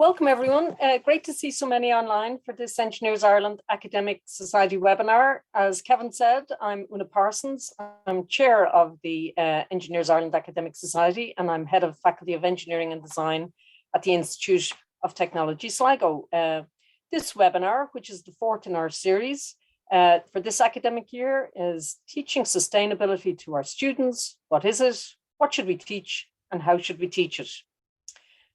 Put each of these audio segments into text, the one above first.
Welcome everyone. Great to see so many online for this Engineers Ireland Academic Society webinar. As Kevin said, I'm Una Parsons. I'm chair of the Engineers Ireland Academic Society, and I'm head of Faculty of Engineering and Design at the Institute of Technology, Sligo. This webinar, which is the fourth in our series for this academic year, is teaching sustainability to our students. What is it? What should we teach? And how should we teach it?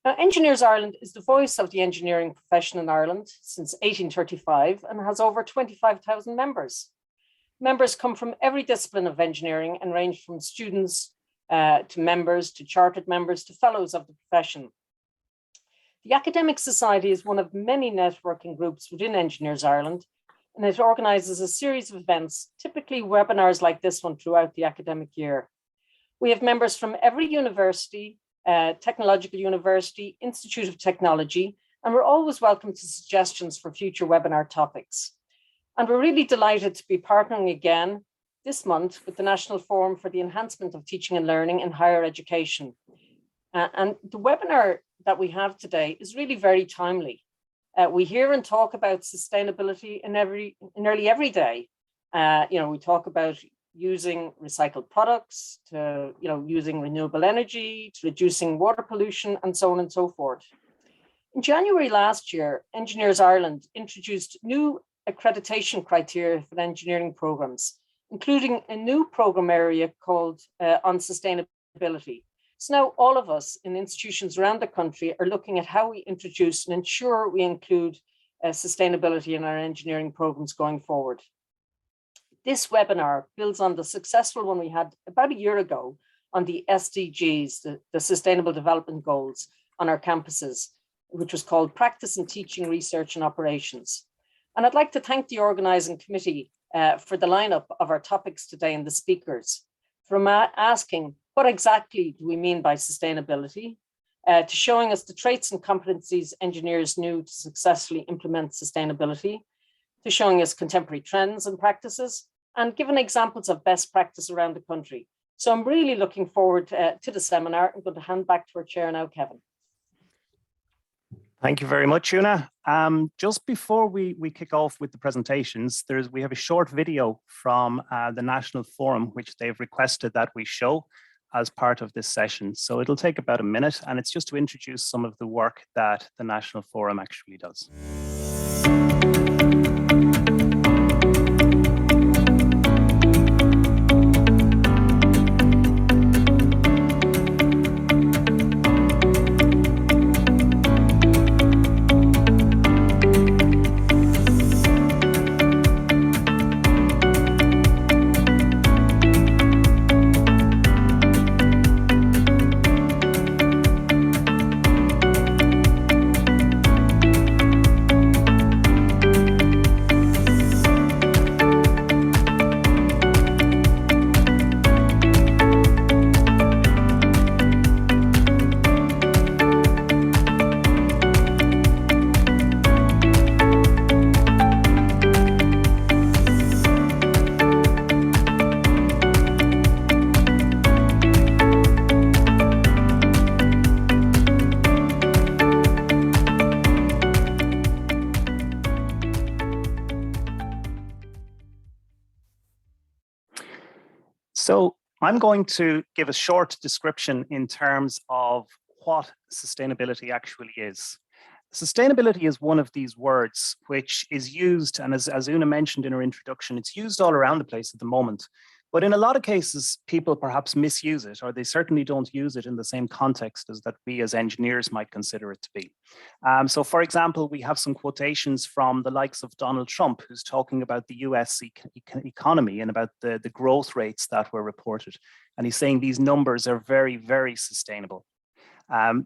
Now, Engineers Ireland is the voice of the engineering profession in Ireland since 1835 and has over 25,000 members. Members come from every discipline of engineering and range from students to members, to chartered members, to fellows of the profession. The Academic Society is one of many networking groups within Engineers Ireland, and it organises a series of events, typically webinars like this one throughout the academic year. We have members from every university, technological university, Institute of Technology, and we're always welcome to suggestions for future webinar topics. And we're really delighted to be partnering again this month with the National Forum for the Enhancement of Teaching and Learning in Higher Education. And the webinar that we have today is really very timely. We hear and talk about sustainability in nearly every day. We talk about using recycled products, to using renewable energy, to reducing water pollution, and so on and so forth. In January last year, Engineers Ireland introduced new accreditation criteria for engineering programs, including a new program area called on sustainability. So now all of us in institutions around the country are looking at how we introduce and ensure we include sustainability in our engineering programs going forward. This webinar builds on the successful one we had about a year ago on the SDGs, the Sustainable Development Goals on our campuses, which was called Practice and Teaching, Research and Operations. And I'd like to thank the organising committee for the lineup of our topics today and the speakers, from asking what exactly do we mean by sustainability, to showing us the traits and competencies engineers knew to successfully implement sustainability, to showing us contemporary trends and practices, and given examples of best practice around the country. So I'm really looking forward to the seminar. I'm going to hand back to our chair now, Kevin. Thank you very much, Una. Just before we kick off with the presentations, we have a short video from the National Forum, which they've requested that we show as part of this session. So it'll take about a minute, and it's just to introduce some of the work that the National Forum actually does. So I'm going to give a short description in terms of what sustainability actually is. Sustainability is one of these words which is used, and as Una mentioned in her introduction, it's used all around the place at the moment. But in a lot of cases, people perhaps misuse it, or they certainly don't use it in the same context as that we as engineers might consider it to be. So for example, we have some quotations from the likes of Donald Trump, who's talking about the US economy and about the growth rates that were reported. And he's saying these numbers are very, very sustainable.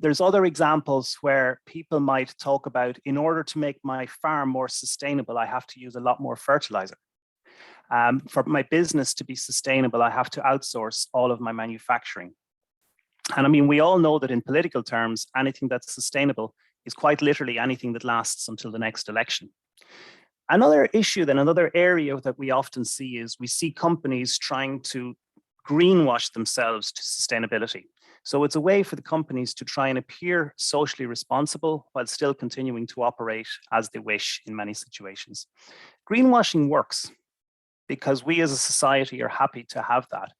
There's other examples where people might talk about, in order to make my farm more sustainable, I have to use a lot more fertilizer. For my business to be sustainable, I have to outsource all of my manufacturing. And I mean, we all know that in political terms, anything that's sustainable is quite literally anything that lasts until the next election. Another issue, then another area that we often see is we see companies trying to greenwash themselves to sustainability. So it's a way for the companies to try and appear socially responsible while still continuing to operate as they wish in many situations. Greenwashing works because we as a society are happy to have that.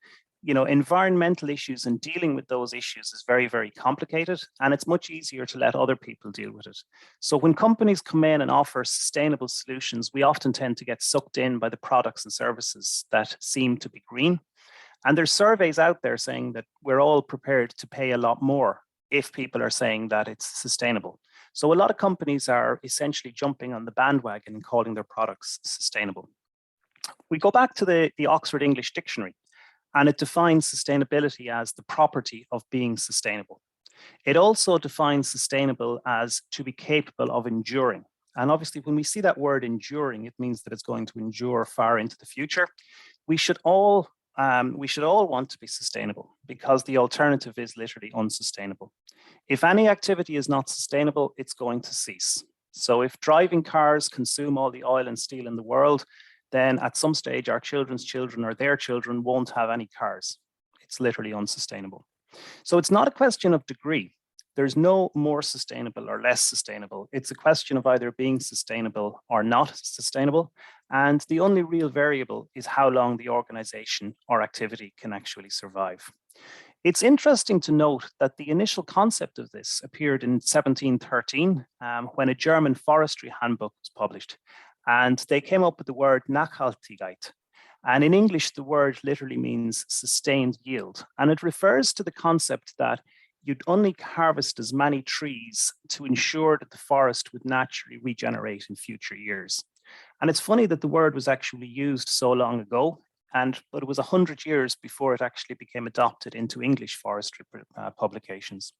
You know, environmental issues and dealing with those issues is very, very complicated, and it's much easier to let other people deal with it. So when companies come in and offer sustainable solutions, we often tend to get sucked in by the products and services that seem to be green. And there's surveys out there saying that we're all prepared to pay a lot more if people are saying that it's sustainable. So a lot of companies are essentially jumping on the bandwagon and calling their products sustainable. We go back to the Oxford English Dictionary, and it defines sustainability as the property of being sustainable. It also defines sustainable as to be capable of enduring. And obviously, when we see that word enduring, it means that it's going to endure far into the future. We should all want to be sustainable because the alternative is literally unsustainable. If any activity is not sustainable, it's going to cease. So if driving cars consume all the oil and steel in the world, then at some stage our children's children or their children won't have any cars. It's literally unsustainable. So it's not a question of degree. There's no more sustainable or less sustainable. It's a question of either being sustainable or not sustainable. And the only real variable is how long the organization or activity can actually survive. It's interesting to note that the initial concept of this appeared in 1713 when a German forestry handbook was published. And they came up with the word Nachhaltigkeit. And in English, the word literally means sustained yield. And it refers to the concept that you'd only harvest as many trees to ensure that the forest would naturally regenerate in future years. And it's funny that the word was actually used so long ago, but it was 100 years before it actually became adopted into English forestry publications.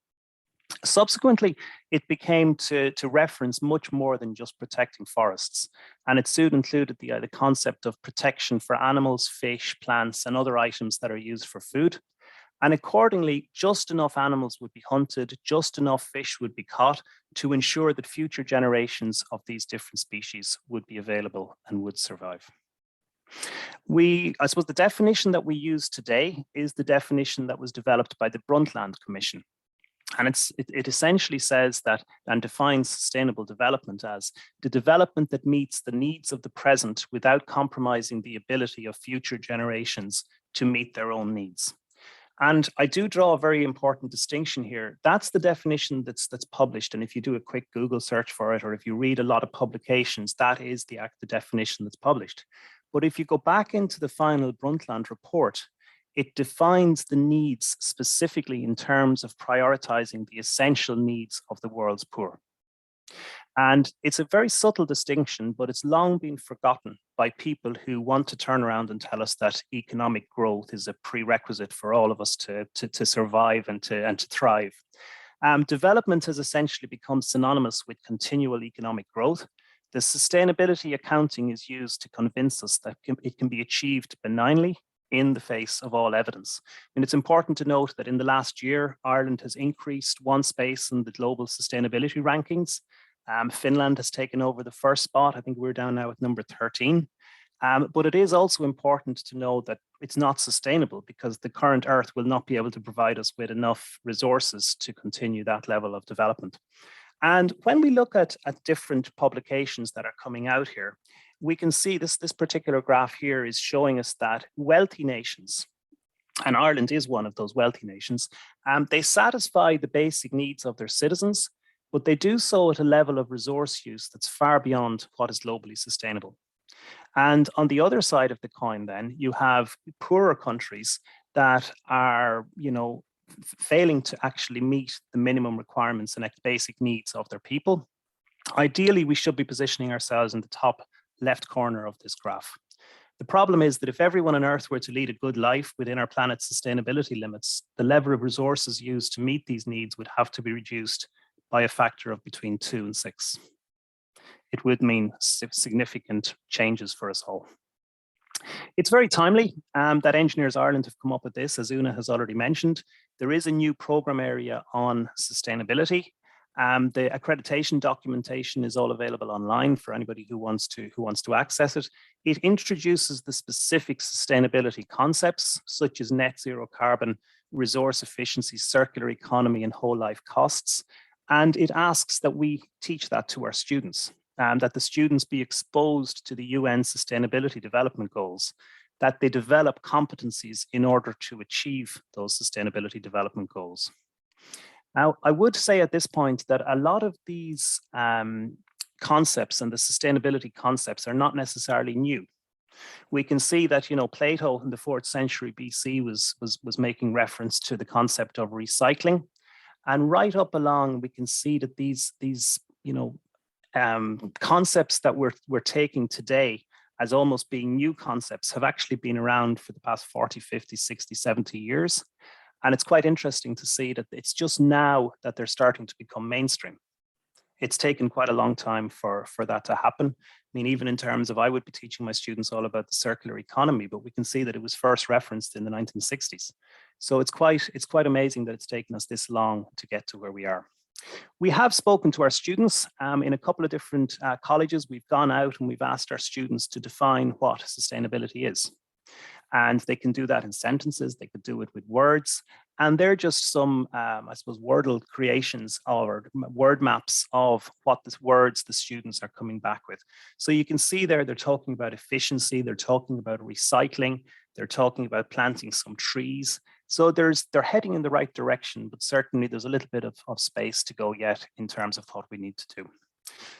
Subsequently, it became to reference much more than just protecting forests, and it soon included the concept of protection for animals, fish, plants, and other items that are used for food. And accordingly, just enough animals would be hunted, just enough fish would be caught to ensure that future generations of these different species would be available and would survive. I suppose the definition that we use today is the definition that was developed by the Brundtland Commission. And it essentially says that and defines sustainable development as the development that meets the needs of the present without compromising the ability of future generations to meet their own needs. And I do draw a very important distinction here. That's the definition that's published. And if you do a quick Google search for it, or if you read a lot of publications, that is the definition that's published. But if you go back into the final Brundtland report, it defines the needs specifically in terms of prioritizing the essential needs of the world's poor. And it's a very subtle distinction, but it's long been forgotten by people who want to turn around and tell us that economic growth is a prerequisite for all of us to survive and to thrive. Development has essentially become synonymous with continual economic growth. The sustainability accounting is used to convince us that it can be achieved benignly in the face of all evidence. And it's important to note that in the last year, Ireland has increased one space in the global sustainability rankings. Finland has taken over the first spot. I think we're down now at number 13. But it is also important to know that it's not sustainable because the current Earth will not be able to provide us with enough resources to continue that level of development. And when we look at different publications that are coming out here, we can see this particular graph here is showing us that wealthy nations, and Ireland is one of those wealthy nations, they satisfy the basic needs of their citizens, but they do so at a level of resource use that's far beyond what is globally sustainable. And on the other side of the coin, then, you have poorer countries that are, failing to actually meet the minimum requirements and basic needs of their people. Ideally, we should be positioning ourselves in the top left corner of this graph. The problem is that if everyone on Earth were to lead a good life within our planet's sustainability limits, the level of resources used to meet these needs would have to be reduced by a factor of between 2 and 6. It would mean significant changes for us all. It's very timely that Engineers Ireland have come up with this, as Una has already mentioned. There is a new program area on sustainability, The accreditation documentation is all available online for anybody who wants to access it. It introduces the specific sustainability concepts such as net zero carbon, resource efficiency, circular economy, and whole life costs. And it asks that we teach that to our students, that the students be exposed to the UN Sustainability Development Goals, that they develop competencies in order to achieve those sustainability development goals. Now, I would say at this point that a lot of these concepts and the sustainability concepts are not necessarily new. We can see that, Plato in the 4th century BC was making reference to the concept of recycling. And right up along, we can see that these concepts that we're taking today as almost being new concepts have actually been around for the past 40, 50, 60, 70 years. And it's quite interesting to see that it's just now that they're starting to become mainstream. It's taken quite a long time for that to happen. I mean, even in terms of, I would be teaching my students all about the circular economy, but we can see that it was first referenced in the 1960s. So it's quite amazing that it's taken us this long to get to where we are. We have spoken to our students in a couple of different colleges. We've gone out and we've asked our students to define what sustainability is. And they can do that in sentences, they could do it with words. And they're just some, I suppose, Wordle creations or word maps of what the words the students are coming back with. So you can see there, they're talking about efficiency, they're talking about recycling, they're talking about planting some trees. So they're heading in the right direction, but certainly there's a little bit of space to go yet in terms of what we need to do.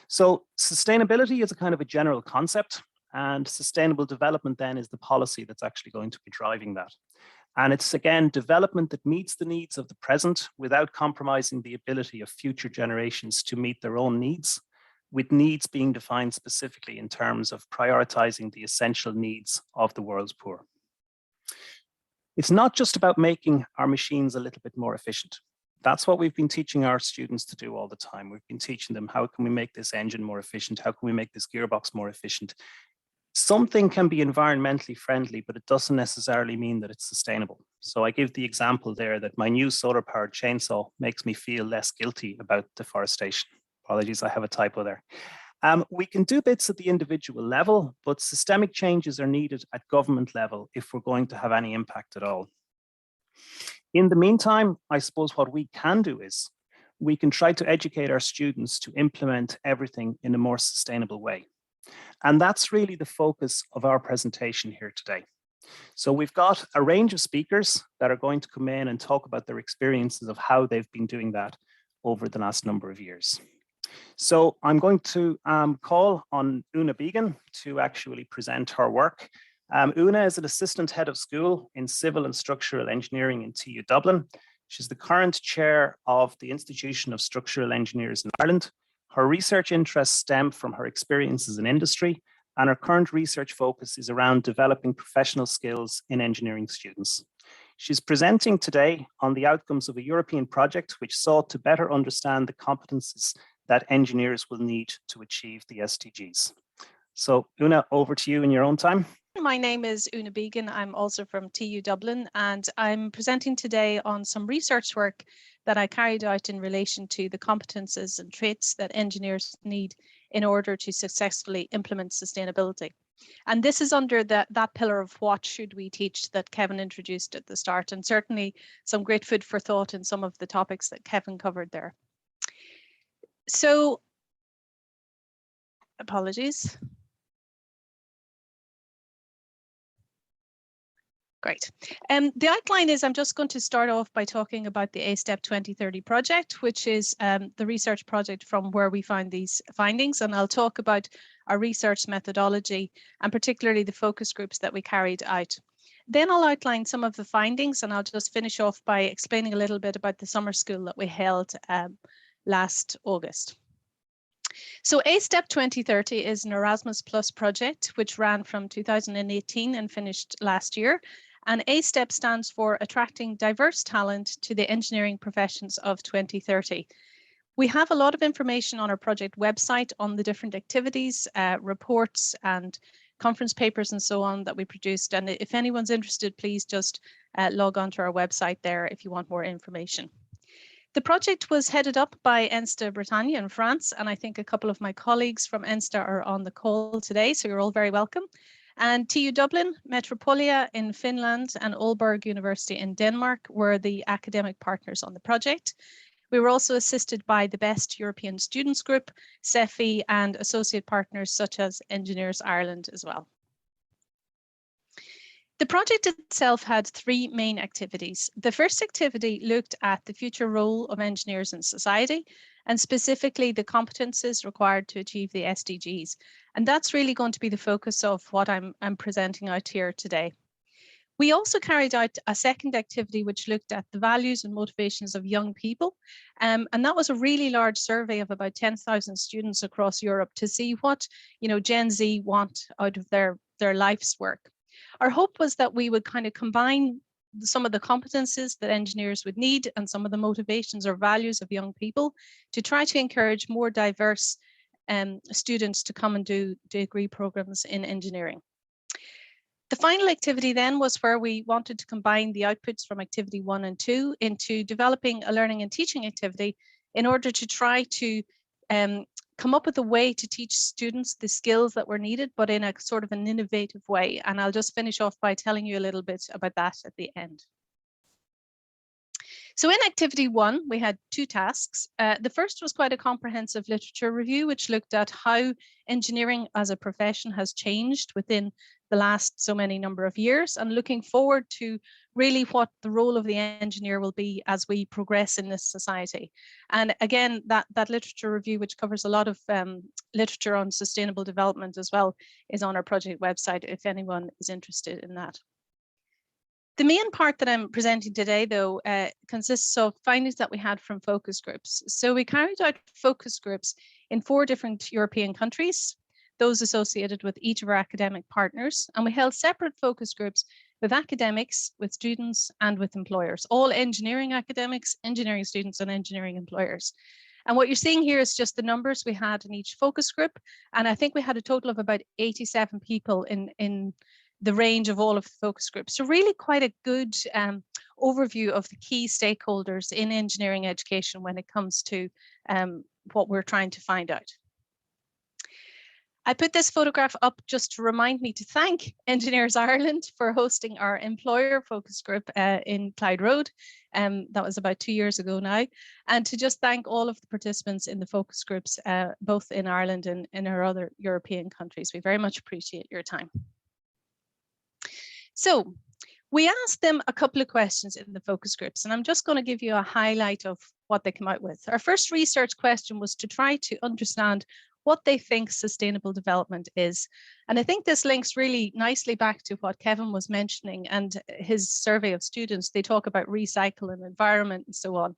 So sustainability is a kind of a general concept. And sustainable development then is the policy that's actually going to be driving that. And it's, again, development that meets the needs of the present without compromising the ability of future generations to meet their own needs, with needs being defined specifically in terms of prioritizing the essential needs of the world's poor. It's not just about making our machines a little bit more efficient. That's what we've been teaching our students to do all the time. We've been teaching them, how can we make this engine more efficient? How can we make this gearbox more efficient? Something can be environmentally friendly, but it doesn't necessarily mean that it's sustainable. So I give the example there that my new solar powered chainsaw makes me feel less guilty about deforestation. Apologies, I have a typo there. We can do bits at the individual level, but systemic changes are needed at government level if we're going to have any impact at all. In the meantime, I suppose what we can do is we can try to educate our students to implement everything in a more sustainable way. And that's really the focus of our presentation here today. So we've got a range of speakers that are going to come in and talk about their experiences of how they've been doing that over the last number of years. So I'm going to call on Una Began to actually present her work. Una is an assistant head of school in civil and structural engineering in TU Dublin. She's the current chair of the Institution of Structural Engineers in Ireland. Her research interests stem from her experiences in industry, and her current research focus is around developing professional skills in engineering students. She's presenting today on the outcomes of a European project which sought to better understand the competencies that engineers will need to achieve the SDGs. So Una, over to you in your own time. My name is Una Began. I'm also from TU Dublin, and I'm presenting today on some research work that I carried out in relation to the competences and traits that engineers need in order to successfully implement sustainability. And this is under that pillar of what should we teach that Kevin introduced at the start, and certainly some great food for thought in some of the topics that Kevin covered there. So, apologies. Great. The outline is I'm just going to start off by talking about the A-STEP 2030 project, which is the research project from where we find these findings. And I'll talk about our research methodology and particularly the focus groups that we carried out. Then I'll outline some of the findings, and I'll just finish off by explaining a little bit about the summer school that we held last August. So A-STEP 2030 is an Erasmus Plus project which ran from 2018 and finished last year. And A-STEP stands for Attracting Diverse Talent to the Engineering Professions of 2030. We have a lot of information on our project website on the different activities, reports and conference papers and so on that we produced. And if anyone's interested, please just log on to our website there if you want more information. The project was headed up by ENSTA Bretagne in France, and I think a couple of my colleagues from ENSTA are on the call today, so you're all very welcome. And TU Dublin, Metropolia in Finland, and Aalborg University in Denmark were the academic partners on the project. We were also assisted by the Best European Students Group, CEFI, and associate partners such as Engineers Ireland as well. The project itself had three main activities. The first activity looked at the future role of engineers in society, and specifically the competences required to achieve the SDGs. And that's really going to be the focus of what I'm presenting out here today. We also carried out a second activity which looked at the values and motivations of young people. And that was a really large survey of about 10,000 students across Europe to see what Gen Z want out of their life's work. Our hope was that we would kind of combine some of the competences that engineers would need and some of the motivations or values of young people to try to encourage more diverse students to come and do degree programs in engineering. The final activity then was where we wanted to combine the outputs from activity 1 and 2 into developing a learning and teaching activity in order to try to come up with a way to teach students the skills that were needed, but in a sort of an innovative way. And I'll just finish off by telling you a little bit about that at the end. So in activity 1, we had 2 tasks. The first was quite a comprehensive literature review, which looked at how engineering as a profession has changed within the last so many number of years, and looking forward to really what the role of the engineer will be as we progress in this society. And again, that literature review, which covers a lot of literature on sustainable development as well, is on our project website if anyone is interested in that. The main part that I'm presenting today, though, consists of findings that we had from focus groups. So we carried out focus groups in 4 different European countries, those associated with each of our academic partners, and we held separate focus groups with academics, with students, and with employers, all engineering academics, engineering students, and engineering employers. And what you're seeing here is just the numbers we had in each focus group, and I think we had a total of about 87 people in the range of all of the focus groups. So really quite a good overview of the key stakeholders in engineering education when it comes to what we're trying to find out. I put this photograph up just to remind me to thank Engineers Ireland for hosting our employer focus group in Clyde Road. That was about 2 years ago now. And to just thank all of the participants in the focus groups, both in Ireland and in our other European countries. We very much appreciate your time. So we asked them a couple of questions in the focus groups, and I'm just going to give you a highlight of what they come out with. Our first research question was to try to understand what they think sustainable development is. And I think this links really nicely back to what Kevin was mentioning and his survey of students. They talk about recycle and environment and so on.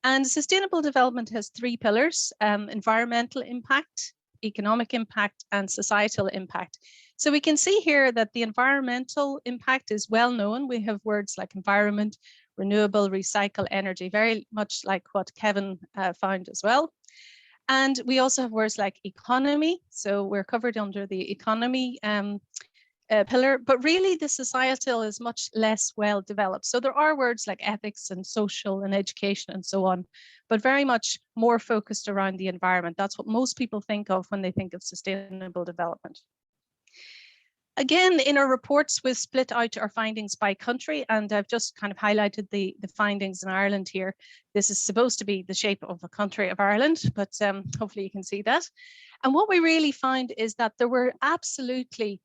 And sustainable development has 3 pillars: environmental impact, economic impact, and societal impact. So we can see here that the environmental impact is well known. We have words like environment, renewable, recycle, energy, very much like what Kevin found as well. And we also have words like economy. So we're covered under the economy pillar, but really the societal is much less well developed. So there are words like ethics and social and education and so on, but very much more focused around the environment. That's what most people think of when they think of sustainable development. Again, in our reports, we've split out our findings by country, and I've just kind of highlighted the findings in Ireland here. This is supposed to be the shape of a country of Ireland, but hopefully you can see that. And what we really find is that there were absolutely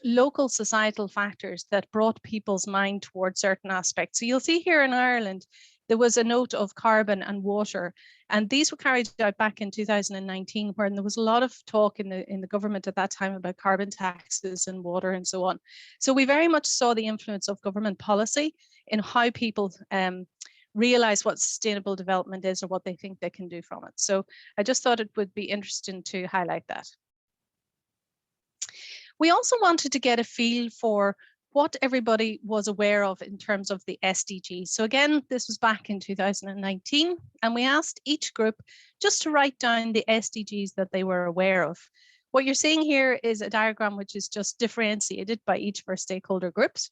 local societal factors that brought people's mind towards certain aspects. So you'll see here in Ireland, there was a note of carbon and water, and these were carried out back in 2019, when there was a lot of talk in the government at that time about carbon taxes and water and so on. So we very much saw the influence of government policy in how people realize what sustainable development is or what they think they can do from it. So I just thought it would be interesting to highlight that. We also wanted to get a feel for what everybody was aware of in terms of the SDGs. So again, this was back in 2019, and we asked each group just to write down the SDGs that they were aware of. What you're seeing here is a diagram which is just differentiated by each of our stakeholder groups.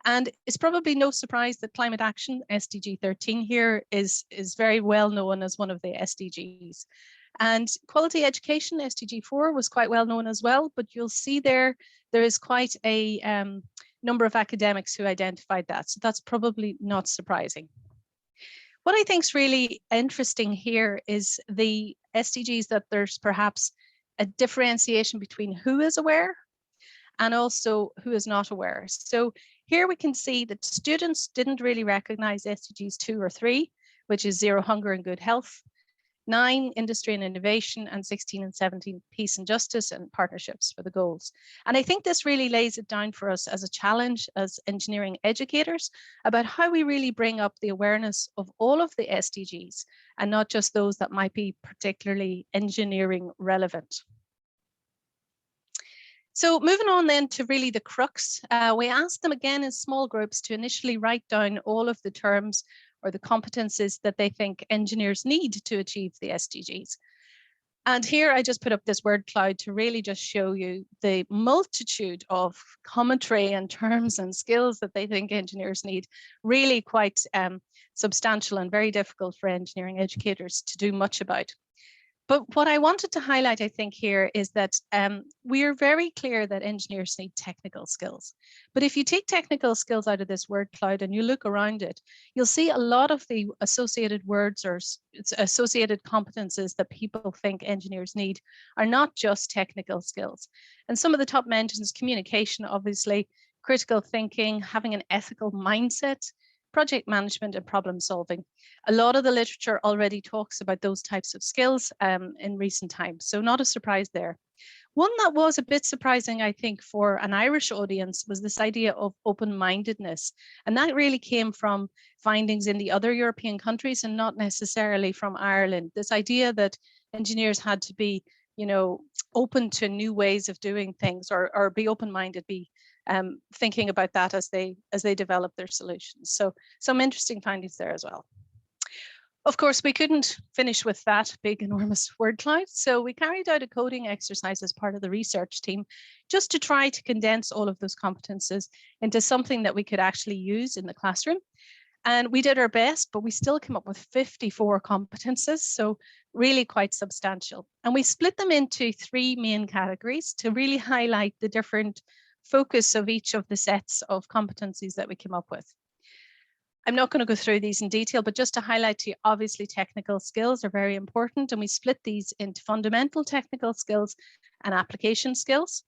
And it's probably no surprise that climate action, SDG 13 here, is very well known as one of the SDGs. And quality education, SDG 4, was quite well known as well, but you'll see there is quite a number of academics who identified that. So that's probably not surprising. What I think is really interesting here is the SDGs, that there's perhaps a differentiation between who is aware and also who is not aware. So here we can see that students didn't really recognize SDGs 2 or 3, which is zero hunger and good health, 9, industry and innovation, and 16 and 17, peace and justice and partnerships for the goals. And I think this really lays it down for us as a challenge as engineering educators about how we really bring up the awareness of all of the SDGs and not just those that might be particularly engineering relevant. So moving on then to really the crux, we asked them again in small groups to initially write down all of the terms or the competences that they think engineers need to achieve the SDGs. And here I just put up this word cloud to really just show you the multitude of commentary and terms and skills that they think engineers need, really quite substantial and very difficult for engineering educators to do much about. But what I wanted to highlight, I think, here is that we are very clear that engineers need technical skills. But if you take technical skills out of this word cloud and you look around it, you'll see a lot of the associated words or associated competences that people think engineers need are not just technical skills. And some of the top mentions: communication, obviously, critical thinking, having an ethical mindset, project management, and problem solving. A lot of the literature already talks about those types of skills in recent times, so not a surprise there. One that was a bit surprising, I think, for an Irish audience was this idea of open-mindedness. And that really came from findings in the other European countries and not necessarily from Ireland. This idea that engineers had to be, open to new ways of doing things, or be open-minded, be thinking about that as they develop their solutions. So some interesting findings there as well. Of course, we couldn't finish with that big, enormous word cloud. So we carried out a coding exercise as part of the research team, just to try to condense all of those competences into something that we could actually use in the classroom. And we did our best, but we still came up with 54 competences, so really quite substantial. And we split them into 3 main categories to really highlight the different focus of each of the sets of competencies that we came up with. I'm not going to go through these in detail, but just to highlight to you, obviously technical skills are very important, and we split these into fundamental technical skills and application skills.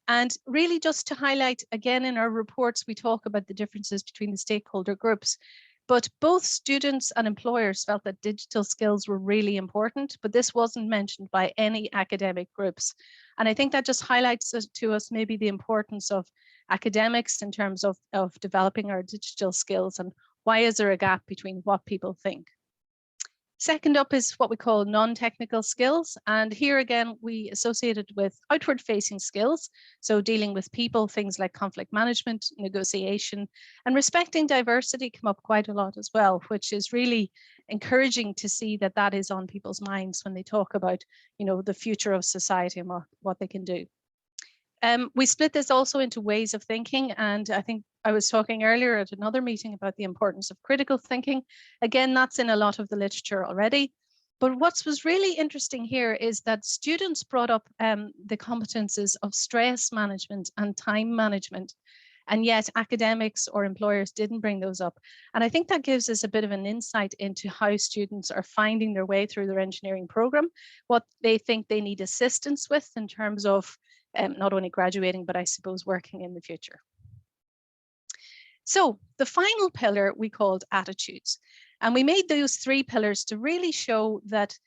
And really just to highlight, again, in our reports, we talk about the differences between the stakeholder groups, but both students and employers felt that digital skills were really important, but this wasn't mentioned by any academic groups. And I think that just highlights to us maybe the importance of academics in terms of developing our digital skills, and why is there a gap between what people think. Second up is what we call non-technical skills. And here again, we associated with outward facing skills. So dealing with people, things like conflict management, negotiation, and respecting diversity come up quite a lot as well, which is really encouraging to see that that is on people's minds when they talk about, the future of society and what they can do. We split this also into ways of thinking, and I think I was talking earlier at another meeting about the importance of critical thinking. Again, that's in a lot of the literature already. But what was really interesting here is that students brought up the competences of stress management and time management, and yet academics or employers didn't bring those up. And I think that gives us a bit of an insight into how students are finding their way through their engineering program, what they think they need assistance with in terms of not only graduating, but I suppose working in the future. So the final pillar we called attitudes. And we made those 3 pillars to really show that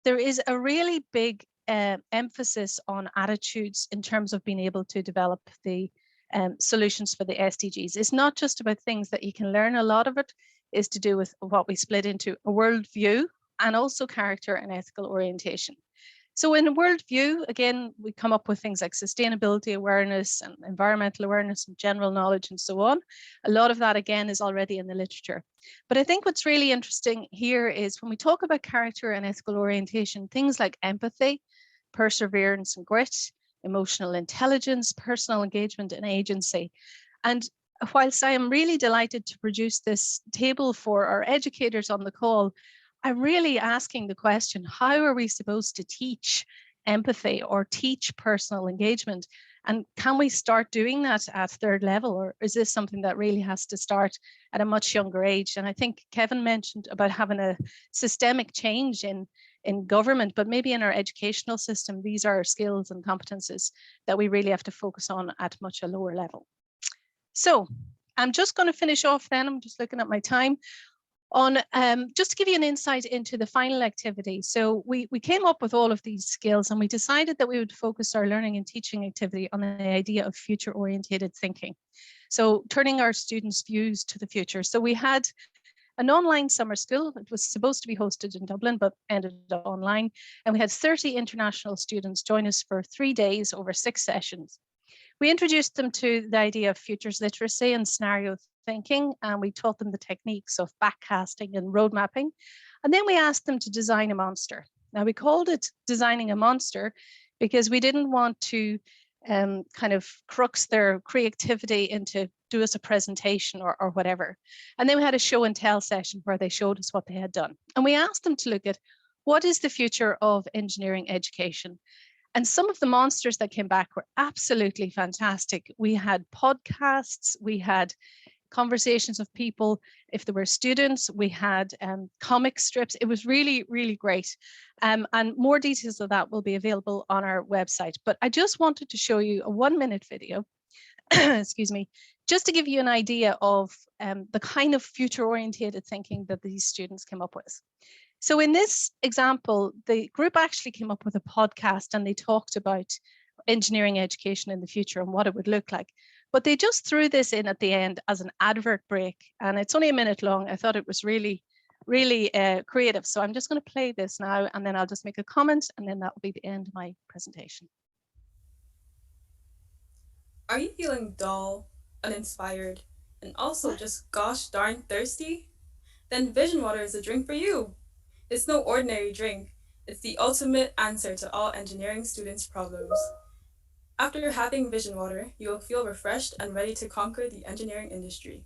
there is a really big emphasis on attitudes in terms of being able to develop the solutions for the SDGs. It's not just about things that you can learn. A lot of it is to do with what we split into a worldview and also character and ethical orientation. So in a worldview, again, we come up with things like sustainability awareness and environmental awareness and general knowledge and so on. A lot of that, again, is already in the literature. But I think what's really interesting here is when we talk about character and ethical orientation, things like empathy, perseverance and grit, emotional intelligence, personal engagement, and agency. And whilst I am really delighted to produce this table for our educators on the call, I'm really asking the question, how are we supposed to teach empathy or teach personal engagement? And can we start doing that at third level, or is this something that really has to start at a much younger age? And I think Kevin mentioned about having a systemic change in government, but maybe in our educational system, these are skills and competences that we really have to focus on at much a lower level. So I'm just going to finish off then, I'm just looking at my time, on just to give you an insight into the final activity. So we came up with all of these skills, and we decided that we would focus our learning and teaching activity on the idea of future oriented thinking. So turning our students' views to the future. So we had an online summer school. It was supposed to be hosted in Dublin, but ended up online. And we had 30 international students join us for 3 days over 6 sessions. We introduced them to the idea of futures literacy and scenario thinking, and we taught them the techniques of backcasting and road mapping. And then we asked them to design a monster. Now, we called it designing a monster because we didn't want to kind of crux their creativity into do us a presentation or whatever. And then we had a show and tell session where they showed us what they had done. And we asked them to look at what is the future of engineering education. And some of the monsters that came back were absolutely fantastic. We had podcasts, we had conversations of people, if there were students, we had comic strips. It was really, really great. And more details of that will be available on our website. But I just wanted to show you a 1-minute video, excuse me, just to give you an idea of the kind of future-oriented thinking that these students came up with. So in this example, the group actually came up with a podcast, and they talked about engineering education in the future and what it would look like. But they just threw this in at the end as an advert break, and it's only a minute long. I thought it was really, really creative. So I'm just going to play this now, and then I'll just make a comment, and then that will be the end of my presentation. Are you feeling dull, uninspired, and also just gosh darn thirsty? Then Vision Water is a drink for you. It's no ordinary drink. It's the ultimate answer to all engineering students' problems. After having Vision Water, you will feel refreshed and ready to conquer the engineering industry.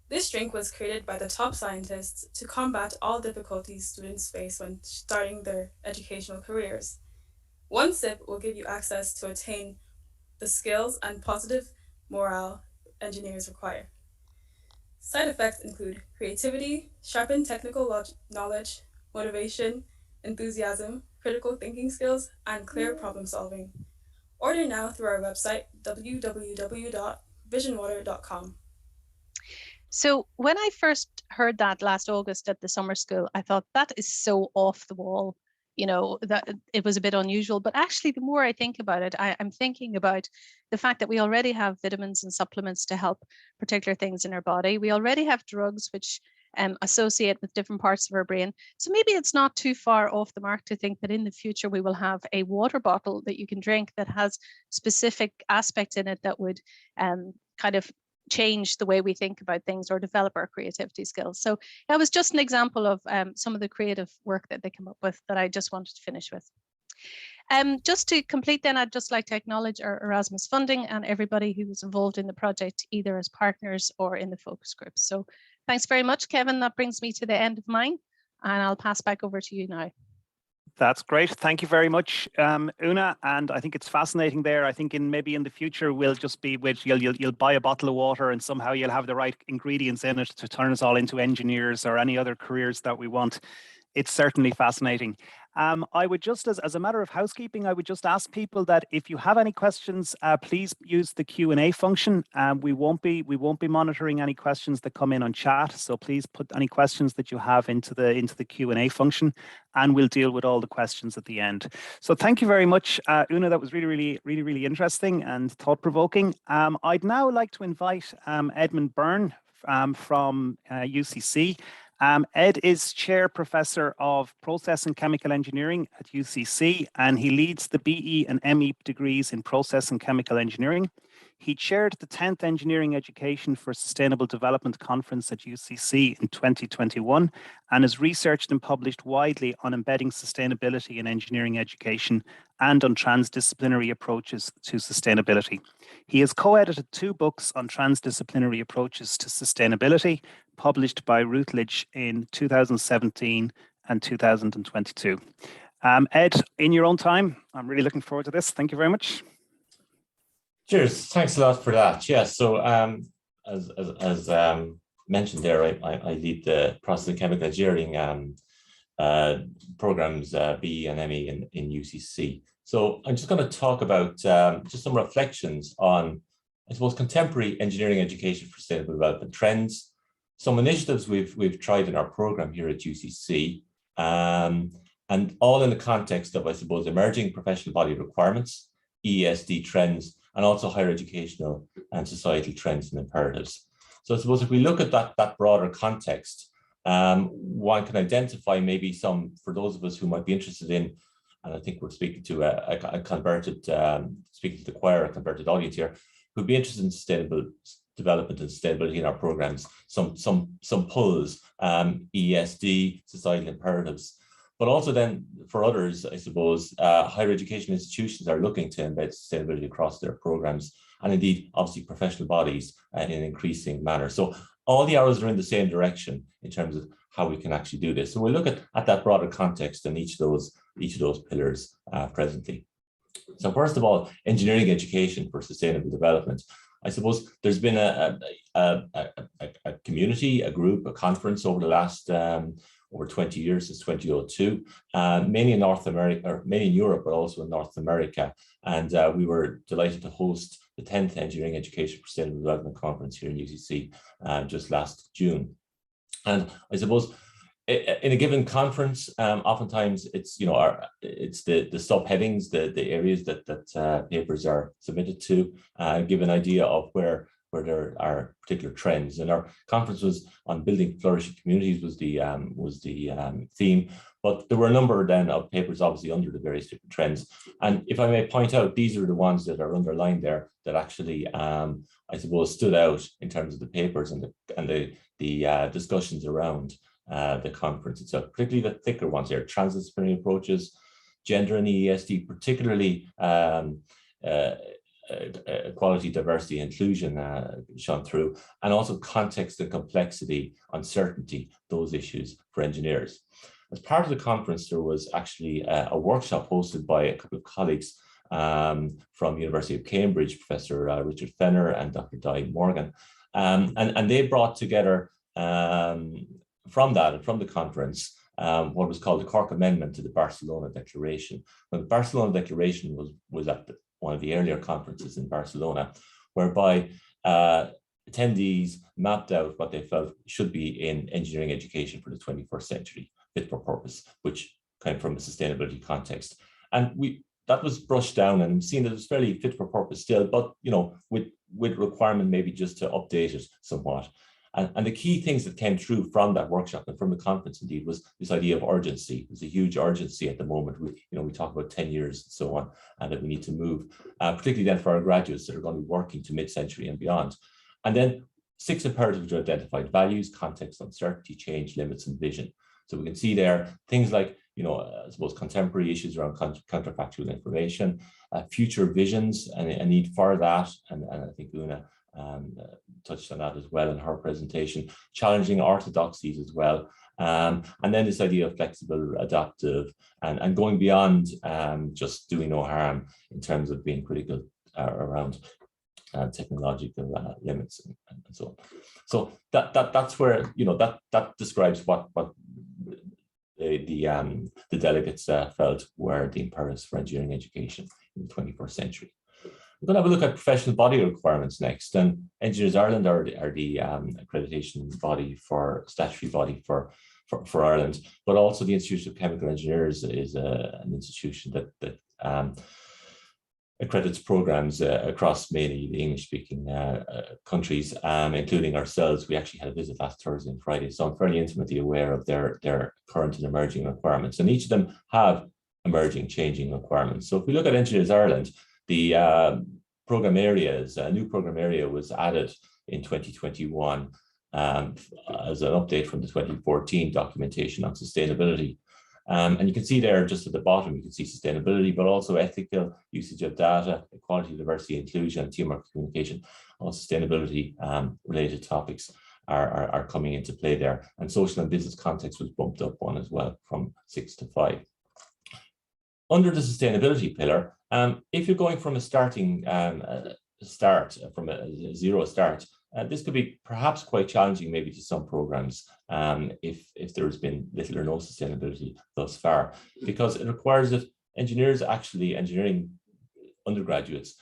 This drink was created by the top scientists to combat all difficulties students face when starting their educational careers. One sip will give you access to attain the skills and positive morale engineers require. Side effects include creativity, sharpened technical knowledge, motivation, enthusiasm, critical thinking skills, and clear problem solving. Order now through our website, www.visionwater.com. So when I first heard that last August at the summer school, I thought that is so off the wall, you know, that it was a bit unusual. But actually, the more I think about it, I'm thinking about the fact that we already have vitamins and supplements to help particular things in our body. We already have drugs which associate with different parts of our brain. So maybe it's not too far off the mark to think that in the future we will have a water bottle that you can drink that has specific aspects in it that would kind of change the way we think about things or develop our creativity skills. So that was just an example of some of the creative work that they come up with that I just wanted to finish with. Just to complete then, I'd just like to acknowledge our Erasmus funding and everybody who was involved in the project, either as partners or in the focus groups. So thanks very much, Kevin. That brings me to the end of mine, and I'll pass back over to you now. That's great. Thank you very much, Una. And I think it's fascinating there. I think maybe in the future we'll just be with you'll buy a bottle of water and somehow you'll have the right ingredients in it to turn us all into engineers or any other careers that we want. It's certainly fascinating. I would just, as a matter of housekeeping, I would just ask people that if you have any questions, please use the Q&A function. We won't be monitoring any questions that come in on chat, so please put any questions that you have into the Q&A function, and we'll deal with all the questions at the end. So thank you very much, Una. That was really interesting and thought-provoking. I'd now like to invite Edmund Byrne from UCC. Ed is Chair Professor of Process and Chemical Engineering at UCC, and he leads the BE and ME degrees in Process and Chemical Engineering. He chaired the 10th Engineering Education for Sustainable Development Conference at UCC in 2021 and has researched and published widely on embedding sustainability in engineering education and on transdisciplinary approaches to sustainability. He has co-edited 2 books on transdisciplinary approaches to sustainability, published by Routledge in 2017 and 2022. Ed, in your own time, I'm really looking forward to this. Thank you very much. Cheers. Thanks a lot for that. Yeah, so as mentioned there, I lead the process and chemical engineering programs, BE and ME in UCC. So I'm just going to talk about just some reflections on, I suppose, contemporary engineering education for sustainable development trends, some initiatives we've tried in our program here at UCC, and all in the context of, I suppose, emerging professional body requirements, ESD trends, and also higher educational and societal trends and imperatives. So I suppose if we look at that broader context, one can identify maybe some, for those of us who might be interested in, and I think we're speaking to a converted, speaking to the choir, a converted audience here, who'd be interested in sustainable development and sustainability in our programs, some pulls, ESD, societal imperatives. But also then for others, I suppose, higher education institutions are looking to embed sustainability across their programs, and indeed, obviously, professional bodies in an increasing manner. So all the arrows are in the same direction in terms of how we can actually do this. So we'll look at that broader context and each of those pillars presently. So first of all, engineering education for sustainable development. I suppose there's been a community, a group, a conference over the last over 20 years, since 2002, mainly in North America, or mainly in Europe, but also in North America. And we were delighted to host the 10th Engineering Education for Sustainable Development Conference here in UCC just last June. And I suppose in a given conference, oftentimes it's, it's the subheadings, the areas that papers are submitted to, give an idea of where there are particular trends. And our conference was on building flourishing communities was the theme, but there were a number then of papers obviously under the various different trends. And if I may point out, these are the ones that are underlined there that actually, I suppose, stood out in terms of the papers and the discussions around the conference itself, particularly the thicker ones here: transdisciplinary approaches, gender and ESD, particularly equality, diversity, inclusion shone through, and also context and complexity, uncertainty, those issues for engineers. As part of the conference, there was actually a workshop hosted by a couple of colleagues from University of Cambridge, Professor Richard Fenner and Dr. Di Morgan, and they brought together from the conference what was called the Cork Amendment to the Barcelona Declaration. When the Barcelona Declaration was at one of the earlier conferences in Barcelona, whereby attendees mapped out what they felt should be in engineering education for the 21st century, fit for purpose, which came from a sustainability context. And that was brushed down and seen that it was fairly fit for purpose still, but with requirement maybe just to update it somewhat. And the key things that came through from that workshop and from the conference indeed was this idea of urgency. There's a huge urgency at the moment. We talk about 10 years and so on, and that we need to move, particularly then for our graduates that are going to be working to mid-century and beyond. And then 6 imperatives are identified: values, context, uncertainty, change, limits, and vision. So we can see there things like, I suppose, contemporary issues around counterfactual information, future visions and a need for that. And I think Una touched on that as well in her presentation, challenging orthodoxies as well. And then this idea of flexible, adaptive, and going beyond just doing no harm in terms of being critical around technological limits and so on. So that's where, that describes what the delegates felt were the imperatives for engineering education in the 21st century. We're going to have a look at professional body requirements next. And Engineers Ireland are the accreditation body statutory body for Ireland, but also the Institute of Chemical Engineers is an institution that accredits programs across mainly the English-speaking countries, including ourselves. We actually had a visit last Thursday and Friday, so I'm fairly intimately aware of their current and emerging requirements. And each of them have emerging, changing requirements. So if we look at Engineers Ireland, the program areas. A new program area was added in 2021 as an update from the 2014 documentation on sustainability. And you can see there just at the bottom, you can see sustainability, but also ethical usage of data, equality, diversity, inclusion, teamwork, communication. All sustainability related topics are coming into play there. And social and business context was bumped up one as well from 6 to 5. Under the sustainability pillar, if you're going from a starting from a zero start, this could be perhaps quite challenging maybe to some programs if there has been little or no sustainability thus far, because it requires that engineering undergraduates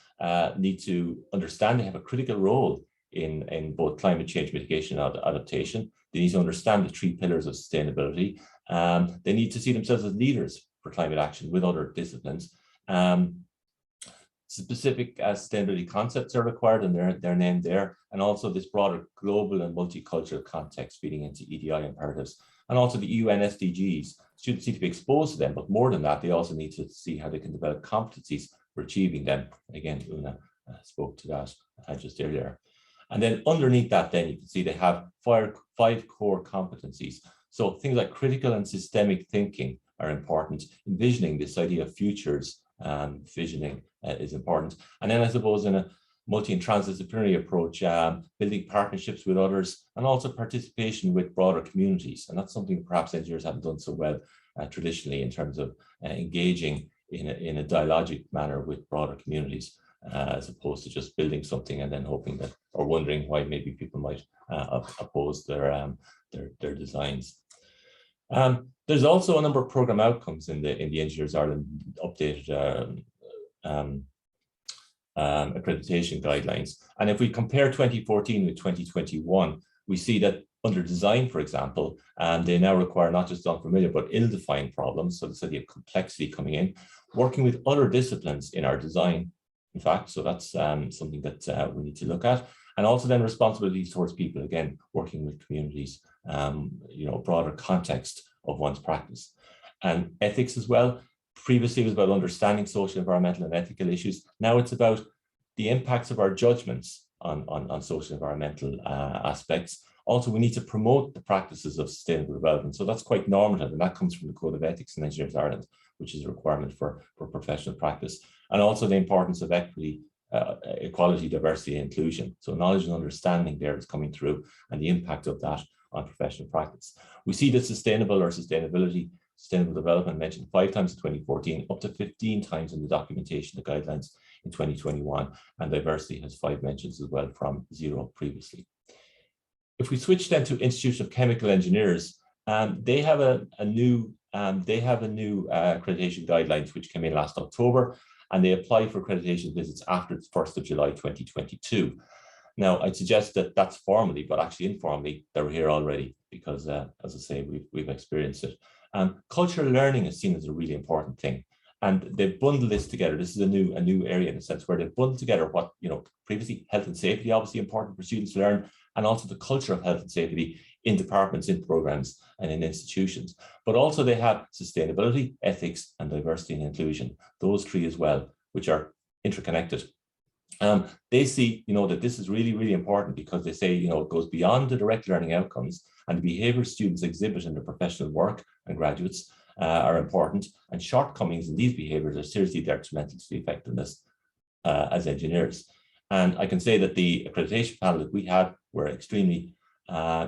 need to understand they have a critical role in both climate change mitigation and adaptation. They need to understand the 3 pillars of sustainability. They need to see themselves as leaders for climate action with other disciplines. Specific sustainability concepts are required, and they're named there, and also this broader global and multicultural context feeding into EDI imperatives, and also the UN SDGs. Students need to be exposed to them, but more than that, they also need to see how they can develop competencies for achieving them. Again, Una spoke to that just earlier. And then underneath that, then you can see they have 5 core competencies. So things like critical and systemic thinking are important. Envisioning this idea of futures, visioning is important. And then I suppose in a multi and transdisciplinary approach, building partnerships with others, and also participation with broader communities. And that's something perhaps engineers haven't done so well traditionally in terms of engaging in a dialogic manner with broader communities, as opposed to just building something and then hoping that, or wondering why maybe people might oppose their designs. There's also a number of program outcomes in the Engineers Ireland updated accreditation guidelines. And if we compare 2014 with 2021, we see that under design, for example, they now require not just unfamiliar, but ill-defined problems. So this idea of complexity coming in, working with other disciplines in our design, in fact, so that's something that we need to look at. And also then responsibilities towards people, again, working with communities, broader context of one's practice. And ethics as well. Previously it was about understanding social, environmental and ethical issues. Now it's about the impacts of our judgments on social, environmental aspects. Also, we need to promote the practices of sustainable development. So that's quite normative, and that comes from the Code of Ethics in Engineers Ireland, which is a requirement for professional practice. And also the importance of equity, equality, diversity, and inclusion. So knowledge and understanding there is coming through, and the impact of that on professional practice. We see that sustainable development mentioned 5 times in 2014, up to 15 times in the documentation, the guidelines in 2021, and diversity has 5 mentions as well from 0 previously. If we switch then to Institute of Chemical Engineers, they have a new accreditation guidelines which came in last October, and they apply for accreditation visits after the 1st of July 2022. Now, I'd suggest that that's formally, but actually informally, they're here already because, as I say, we've experienced it. Cultural learning is seen as a really important thing, and they've bundled this together. This is a new area in a sense where they've bundled together what, previously health and safety, obviously important for students to learn, and also the culture of health and safety in departments, in programs, and in institutions. But also they have sustainability, ethics, and diversity and inclusion. Those 3 as well, which are interconnected. They see, that this is really, really important because they say, it goes beyond the direct learning outcomes, and the behavior students exhibit in their professional work and graduates are important, and shortcomings in these behaviors are seriously detrimental to the effectiveness as engineers. And I can say that the accreditation panel that we had were extremely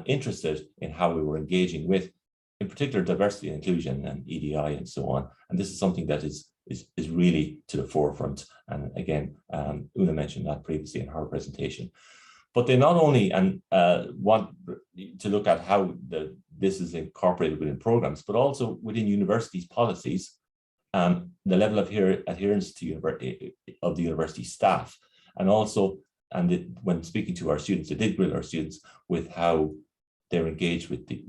interested in how we were engaging with, in particular, diversity and inclusion and EDI and so on. And this is something that is really to the forefront. And again, Una mentioned that previously in her presentation. But they not only want to look at how this is incorporated within programs, but also within universities' policies, the level of adherence to of the university staff. And also, when speaking to our students, they did grill our students with how they're engaged with the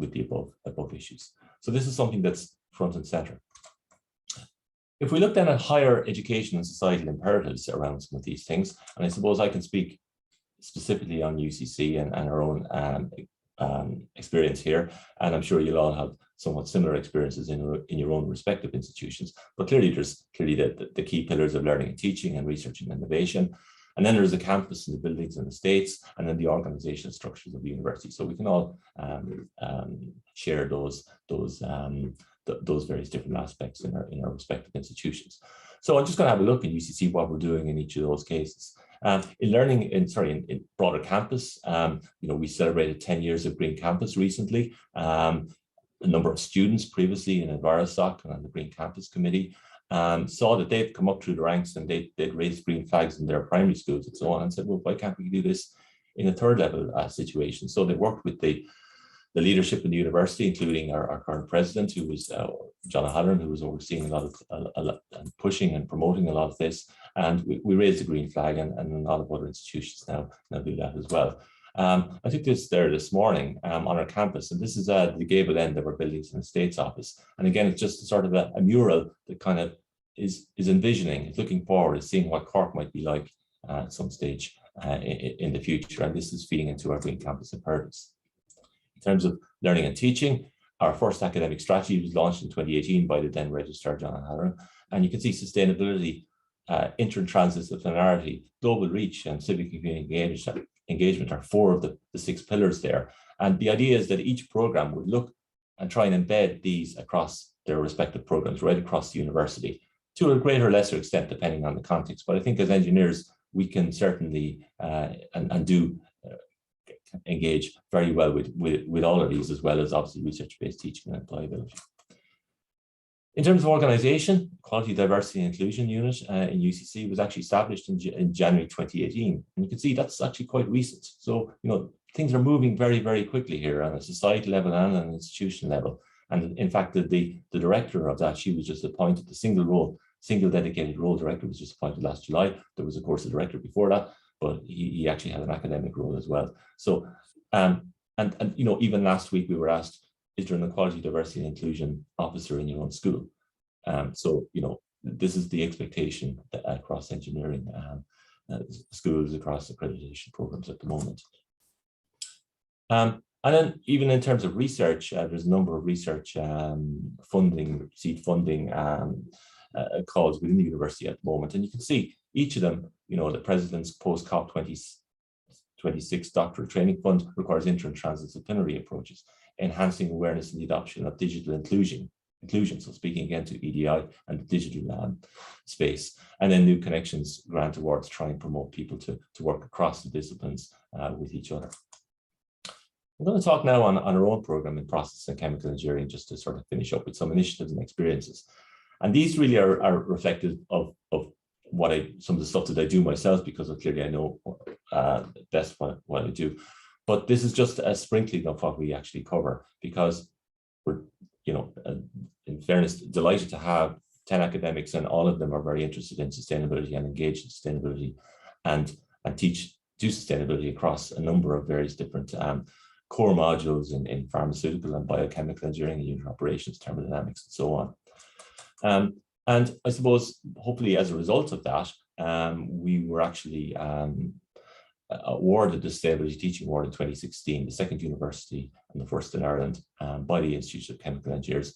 above issues. So this is something that's front and center. If we look then at higher education and societal imperatives around some of these things, and I suppose I can speak specifically on UCC and our own experience here, and I'm sure you'll all have somewhat similar experiences in your own respective institutions. But clearly, there's the key pillars of learning and teaching and research and innovation. And then there's the campus and the buildings and the estates, and then the organizational structures of the university. So we can all share those various different aspects in our respective institutions. So I'm just going to have a look in UCC what we're doing in each of those cases. In learning, in broader campus, we celebrated 10 years of Green Campus recently. A number of students previously in EnviroSoc and on the Green Campus Committee saw that they'd come up through the ranks and they'd raised green flags in their primary schools and so on, and said, well, why can't we do this in a third level situation? So they worked with the leadership in the university, including our current president, who was John O'Halloran, who was overseeing a lot and pushing and promoting a lot of this. And we raised the green flag, and a lot of other institutions now do that as well. I took this there this morning on our campus, and this is the gable end of our Buildings and Estates office. And again, it's just sort of a mural that kind of is envisioning, it's looking forward, is seeing what Cork might be like at some stage in the future. And this is feeding into our Green Campus imperatives. In terms of learning and teaching, our first academic strategy was launched in 2018 by the then Registrar John O'Halloran. And you can see sustainability, inter-transdisciplinarity, global reach, and civic community engagement are four of the 6 pillars there. And the idea is that each program would look and try and embed these across their respective programs right across the university, to a greater or lesser extent, depending on the context. But I think as engineers, we can certainly and do engage very well with all of these, as well as obviously research-based teaching and employability. In terms of organization, Quality, Diversity and Inclusion Unit in UCC was actually established in January 2018. And you can see that's actually quite recent. So, things are moving very, very quickly here on a society level and on an institution level. And in fact, the director of that, she was just appointed, the single dedicated role director was just appointed last July. There was, of course, a director before that, but he actually had an academic role as well. So, and even last week we were asked, is there an Equality, Diversity and Inclusion officer in your own school? So, this is the expectation across engineering schools, across accreditation programs at the moment. And then even in terms of research, there's a number of research funding, seed funding calls within the university at the moment. And you can see each of them, the President's post-COP 26 Doctoral Training Fund requires inter- and transdisciplinary approaches, enhancing awareness and the adoption of digital inclusion. So speaking again to EDI and the digital space. And then New Connections grant awards try and promote people to work across the disciplines with each other. I'm going to talk now on our own program in process and chemical engineering, just to sort of finish up with some initiatives and experiences. And these really are reflective of some of the stuff that I do myself, because clearly I know best what I do. But this is just a sprinkling of what we actually cover, because we're, in fairness, delighted to have 10 academics, and all of them are very interested in sustainability and engaged in sustainability and do sustainability across a number of various different core modules in pharmaceutical and biochemical engineering, unit operations, thermodynamics, and so on. And I suppose, hopefully, as a result of that, we were actually awarded the Sustainability Teaching Award in 2016, the second university and the first in Ireland, by the Institute of Chemical Engineers,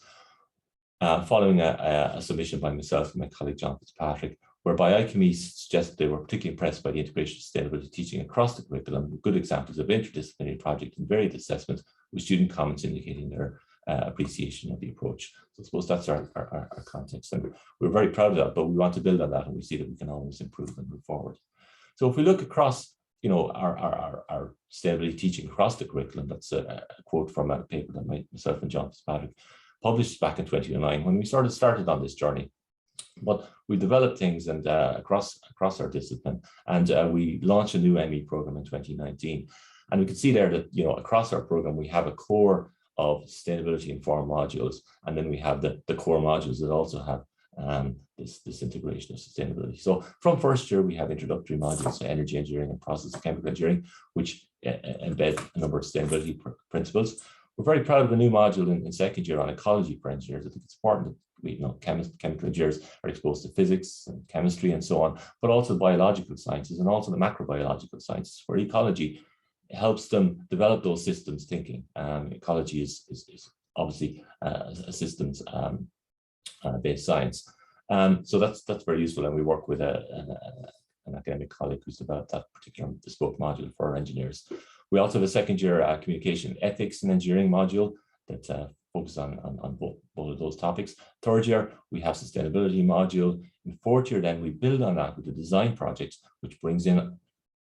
following a submission by myself and my colleague John Fitzpatrick, whereby ICME suggested they were particularly impressed by the integration of sustainability teaching across the curriculum, with good examples of interdisciplinary project and varied assessments, with student comments indicating their appreciation of the approach. So I suppose that's our context, and we're very proud of that, but we want to build on that, and we see that we can always improve and move forward. So if we look across, our sustainability teaching across the curriculum, that's a quote from a paper that myself and John Fitzpatrick published back in 2009 when we started on this journey. But we developed things and across our discipline, and we launched a new ME program in 2019. And we can see there that, across our program, we have a core of sustainability informed modules, and then we have the core modules that also have this integration of sustainability. So from first year, we have introductory modules to energy engineering and process and chemical engineering, which embed a number of sustainability principles. We're very proud of a new module in second year on ecology for engineers. I think it's important that chemical engineers are exposed to physics and chemistry and so on, but also biological sciences and also the macrobiological sciences, where ecology helps them develop those systems thinking. Ecology is obviously a systems based science. So that's very useful, and we work with a an academic colleague who's developed that particular bespoke module for our engineers. We also have a second year communication ethics and engineering module that focuses on both of those topics. Third year, we have sustainability module. In fourth year, then we build on that with the design project, which brings in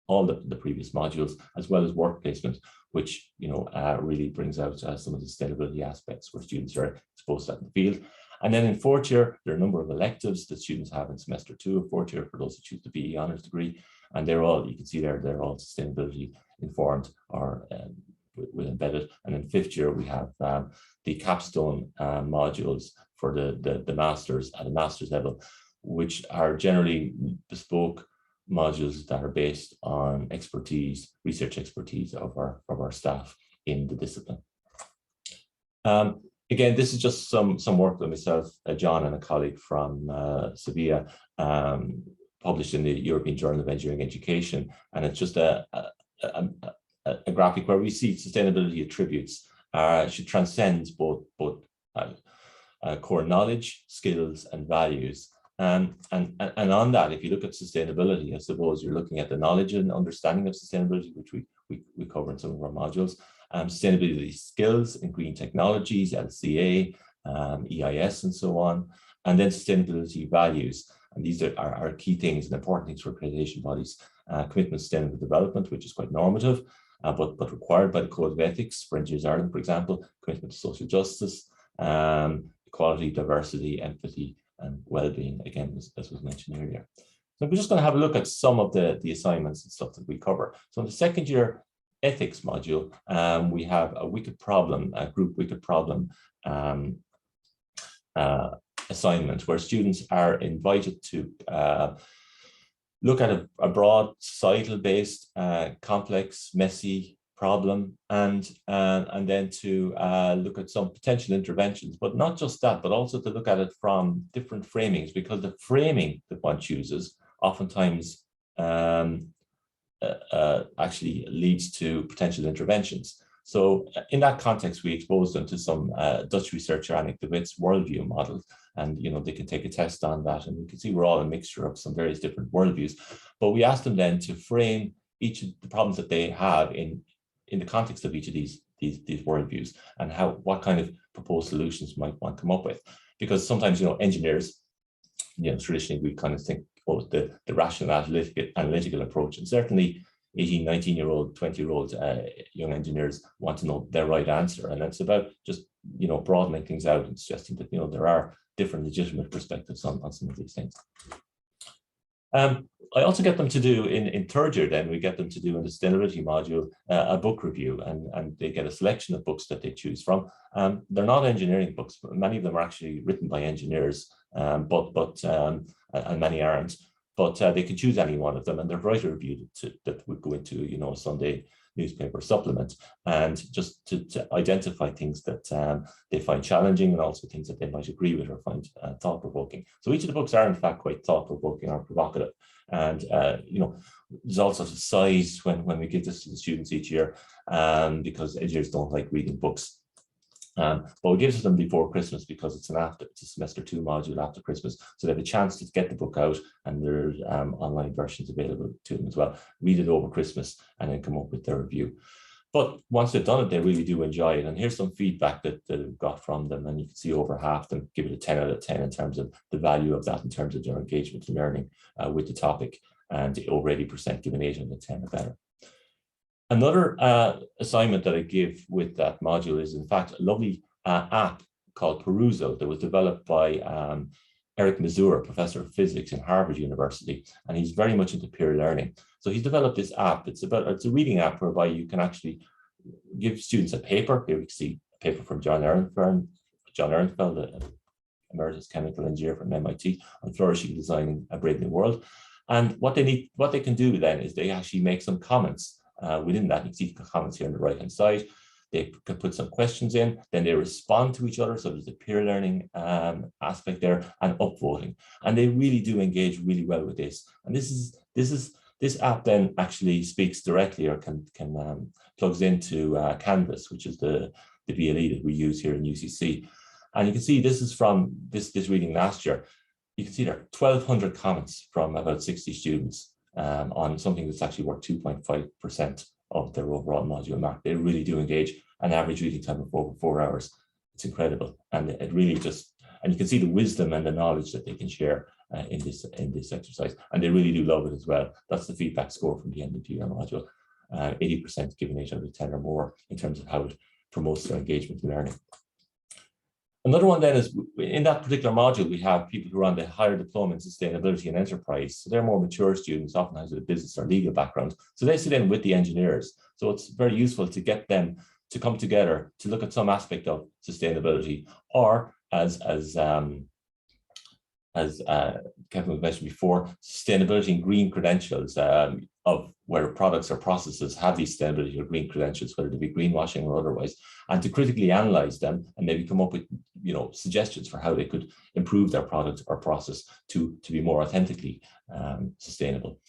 all the previous modules, as well as work placement, which really brings out some of the sustainability aspects where students are exposed to that in the field. And then in fourth year, there are a number of electives that students have in semester 2 of fourth year for those who choose the BE honours degree. And they're all, you can see there, they're all sustainability informed or with embedded. And in fifth year, we have the capstone modules for the masters at a master's level, which are generally bespoke modules that are based on expertise, research expertise of our staff in the discipline. Again, this is just some work that myself, John, and a colleague from Sevilla published in the European Journal of Engineering Education, and it's just a graphic where we see sustainability attributes should transcend both core knowledge, skills, and values. And on that, if you look at sustainability, I suppose you're looking at the knowledge and understanding of sustainability, which we cover in some of our modules. Sustainability skills in green technologies, LCA, EIS, and so on. And then sustainability values. And these are key things and important things for accreditation bodies. Commitment to sustainable development, which is quite normative, but required by the Code of Ethics for Engineers Ireland, for example. Commitment to social justice, equality, diversity, empathy, and well-being, again, as was mentioned earlier. So we're just going to have a look at some of the assignments and stuff that we cover. So in the second year ethics module, we have a wicked problem, a group wicked problem assignment where students are invited to look at a broad societal-based, complex, messy problem, and then to look at some potential interventions, but not just that, but also to look at it from different framings, because the framing that one chooses oftentimes actually leads to potential interventions. So in that context, we exposed them to some Dutch researcher Annick de Wit's worldview model, and they can take a test on that, and you can see we're all a mixture of some various different worldviews. But we asked them then to frame each of the problems that they have in the context of each of these worldviews, and what kind of proposed solutions might one come up with. Because sometimes engineers, traditionally we kind of think, oh, the rational analytical approach, and certainly 18, 19-year-old, 20-year-old young engineers want to know their right answer, and it's about just broadening things out and suggesting that there are different legitimate perspectives on some of these things. I also get them to do in third year, then we get them to do in the sustainability module a book review, and they get a selection of books that they choose from. They're not engineering books, but many of them are actually written by engineers, and many aren't. But they can choose any one of them, and they're writer reviewed that would go into a Sunday newspaper supplement, and just to identify things that they find challenging, and also things that they might agree with or find thought-provoking. So each of the books are in fact quite thought-provoking or provocative, and there's all sorts of size when we give this to the students each year, because engineers don't like reading books. But we give it to them before Christmas because it's a semester 2 module after Christmas, so they have a chance to get the book out, and there's online versions available to them as well. Read it over Christmas and then come up with their review. But once they've done it, they really do enjoy it. And here's some feedback that we've got from them, and you can see over half them give it a 10 out of 10 in terms of the value of that, in terms of their engagement and learning with the topic, and over 80% give an 8 out of 10 or better. Another assignment that I give with that module is, in fact, a lovely app called Peruso that was developed by Eric Mazur, professor of physics in Harvard University, and he's very much into peer learning. So he's developed this app. It's a reading app whereby you can actually give students a paper. Here we can see a paper from John Ehrenfeld, the emeritus chemical engineer from MIT, on flourishing design in a brave new world. And what they can do then is they actually make some comments. Within that, you can see the comments here on the right-hand side. They can put some questions in, then they respond to each other. So there's a peer learning aspect there, and upvoting. And they really do engage really well with this. And this app then actually speaks directly, or can plugs into Canvas, which is the BLE that we use here in UCC. And you can see this is from this reading last year. You can see there are 1,200 comments from about 60 students. on something that's actually worth 2.5% of their overall module mark. They really do engage. An average reading time of over 4 hours. It's incredible, and it really just, and you can see the wisdom and the knowledge that they can share in this exercise, and they really do love it as well. That's the feedback score from the end of the year module. 80% giving 8 out of 10 or more in terms of how it promotes their engagement in learning. Another one then is, in that particular module, we have people who are on the higher diploma in sustainability and enterprise. So they're more mature students, often has a business or legal background. So they sit in with the engineers. So it's very useful to get them to come together to look at some aspect of sustainability, or as Kevin mentioned before, sustainability and green credentials of where products or processes have these sustainability or green credentials, whether they be greenwashing or otherwise, and to critically analyze them and maybe come up with, you know, suggestions for how they could improve their product or process to be more authentically sustainable.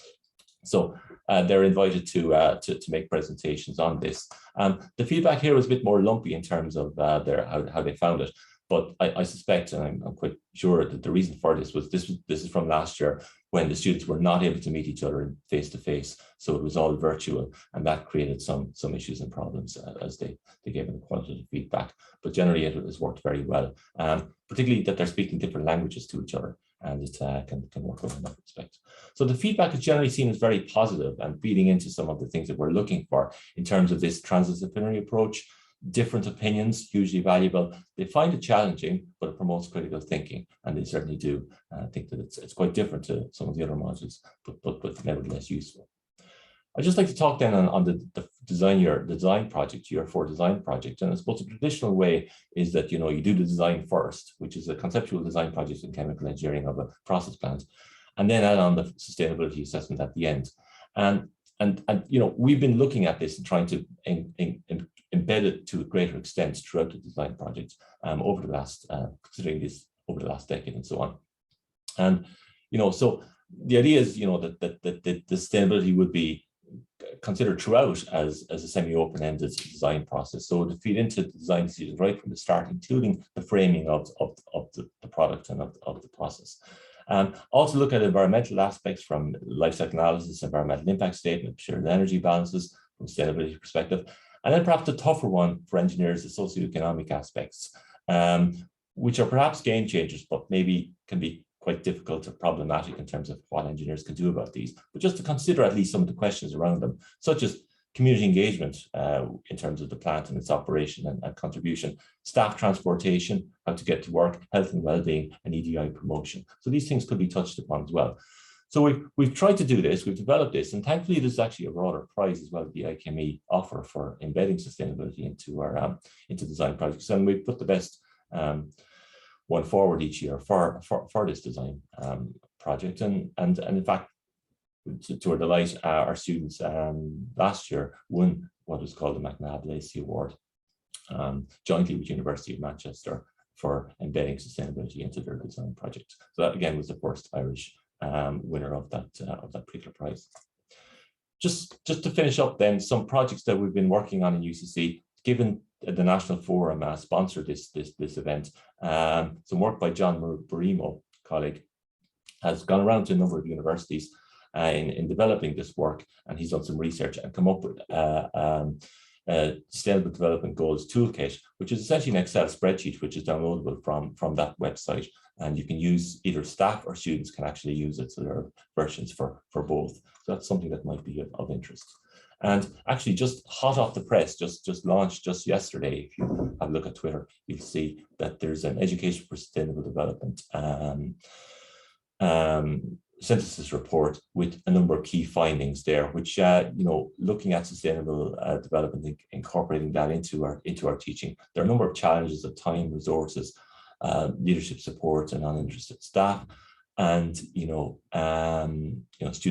So they're invited to make presentations on this. The feedback here was a bit more lumpy in terms of how they found it. But I suspect, and I'm quite sure that the reason for this is from last year, when the students were not able to meet each other face to face. So it was all virtual, and that created some issues and problems as they gave them quantitative feedback. But generally it has worked very well, particularly that they're speaking different languages to each other, and it can work well in that respect. So the feedback is generally seen as very positive and feeding into some of the things that we're looking for in terms of this transdisciplinary approach. Different opinions, hugely valuable. They find it challenging, but it promotes critical thinking, and they certainly do think that it's quite different to some of the other modules, but nevertheless useful. I'd just like to talk then on the design project, year 4 design project. And I suppose the traditional way is that, you know, you do the design first, which is a conceptual design project in chemical engineering of a process plant, and then add on the sustainability assessment at the end. And you know, we've been looking at this and trying to embed it to a greater extent throughout the design project over the last, considering this over the last decade and so on. And, you know, so the idea is, you know, that the sustainability would be considered throughout as a semi-open-ended design process. So to feed into the design decisions right from the start, including the framing of the product and of the process. Also look at environmental aspects from life cycle analysis, environmental impact statement, shared energy balances from sustainability perspective. And then perhaps the tougher one for engineers, the socioeconomic aspects, which are perhaps game changers, but maybe can be quite difficult or problematic in terms of what engineers can do about these. But just to consider at least some of the questions around them, such as community engagement in terms of the plant and its operation and contribution, staff transportation, how to get to work, health and well-being, and EDI promotion. So these things could be touched upon as well. So we've tried to do this, we've developed this, and thankfully there's actually a broader prize as well, the ICME offer for embedding sustainability into our design projects. And we've put the best one forward each year for this design project. And in fact, to our delight, our students last year won what was called the McNabb Lacey Award, jointly with University of Manchester, for embedding sustainability into their design project. So that again was the first Irish winner of that particular prize. Just to finish up then, some projects that we've been working on in UCC, given the National Forum sponsored this event. Some work by John Barimo, colleague, has gone around to a number of universities in developing this work, and he's done some research and come up with Sustainable Development Goals Toolkit, which is essentially an Excel spreadsheet which is downloadable from that website, and you can use, either staff or students can actually use it. So there are versions for both. So that's something that might be of interest. And actually, just hot off the press, just launched just yesterday. If you have a look at Twitter, you'll see that there's an Education for Sustainable Development synthesis report with a number of key findings there, which you know, looking at sustainable development, incorporating that into our teaching. There are a number of challenges of time, resources, leadership support, and non-interested staff, and student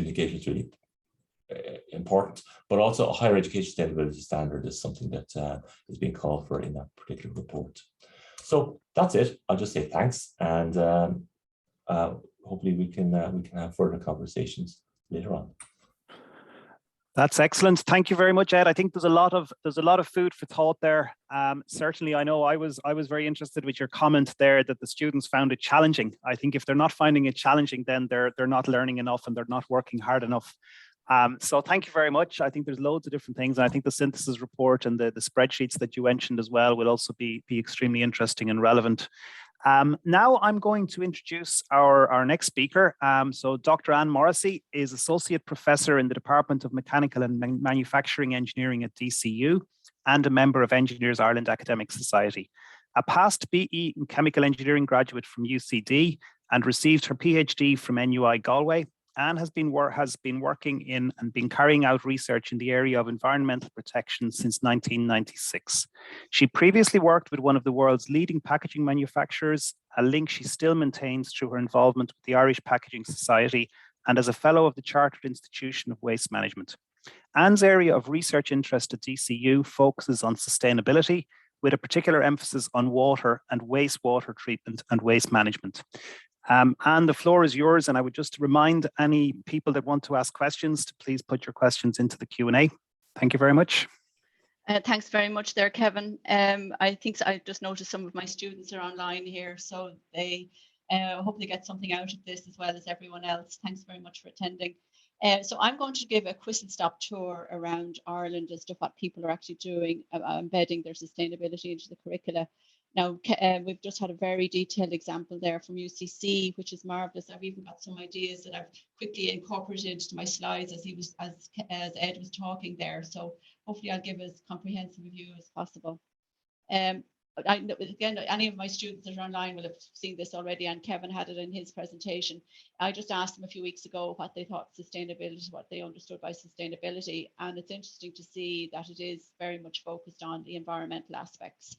engagement is really important, but also a higher education sustainability standard is something that is being called for in that particular report. So that's it. I'll just say thanks, and hopefully we can have further conversations later on. That's excellent. Thank you very much, Ed. I think there's a lot of food for thought there. Certainly, I know I was very interested with your comment there that the students found it challenging. I think if they're not finding it challenging, then they're not learning enough and they're not working hard enough. So thank you very much. I think there's loads of different things. And I think the synthesis report and the spreadsheets that you mentioned as well will also be extremely interesting and relevant. Now I'm going to introduce our next speaker. So Dr. Anne Morrissey is Associate Professor in the Department of Mechanical and Manufacturing Engineering at DCU and a member of Engineers Ireland Academic Society. A past BE in Chemical Engineering graduate from UCD and received her PhD from NUI Galway. Anne has been working in and been carrying out research in the area of environmental protection since 1996. She previously worked with one of the world's leading packaging manufacturers, a link she still maintains through her involvement with the Irish Packaging Society and as a Fellow of the Chartered Institution of Waste Management. Anne's area of research interest at DCU focuses on sustainability, with a particular emphasis on water and wastewater treatment and waste management. And the floor is yours, and I would just remind any people that want to ask questions to please put your questions into the Q&A. Thank you very much. Thanks very much there, Kevin. I think I just noticed some of my students are online here, so they hope they get something out of this as well as everyone else. Thanks very much for attending. So I'm going to give a whistle-stop tour around Ireland as to what people are actually doing, embedding their sustainability into the curricula. Now, we've just had a very detailed example there from UCC, which is marvellous. I've even got some ideas that I've quickly incorporated into my slides as Ed was talking there. So hopefully I'll give as comprehensive a view as possible. Again, any of my students that are online will have seen this already, and Kevin had it in his presentation. I just asked them a few weeks ago what they thought sustainability, what they understood by sustainability, and it's interesting to see that it is very much focused on the environmental aspects.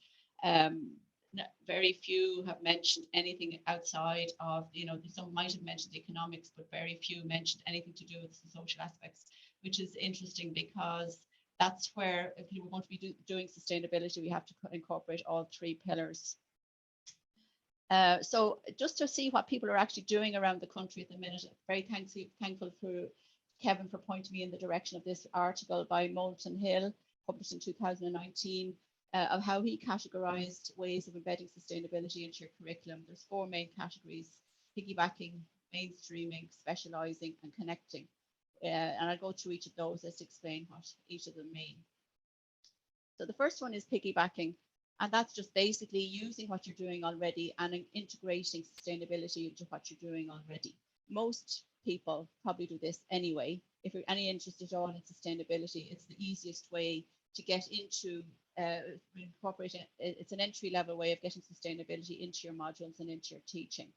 Very few have mentioned anything outside of, some might have mentioned economics, but very few mentioned anything to do with the social aspects, which is interesting because that's where, if you want to be doing sustainability, we have to incorporate all three pillars. So just to see what people are actually doing around the country at the minute, very thankful for Kevin for pointing me in the direction of this article by Moulton Hill, published in 2019, of how he categorized ways of embedding sustainability into your curriculum. There's 4 main categories: piggybacking, mainstreaming, specializing, and connecting. And I'll go through each of those as to explain what each of them mean. So the first one is piggybacking, and that's just basically using what you're doing already and integrating sustainability into what you're doing already. Most people probably do this anyway. If you're any interest at all in sustainability, it's the easiest way to get into incorporating. It's an entry-level way of getting sustainability into your modules and into your teaching.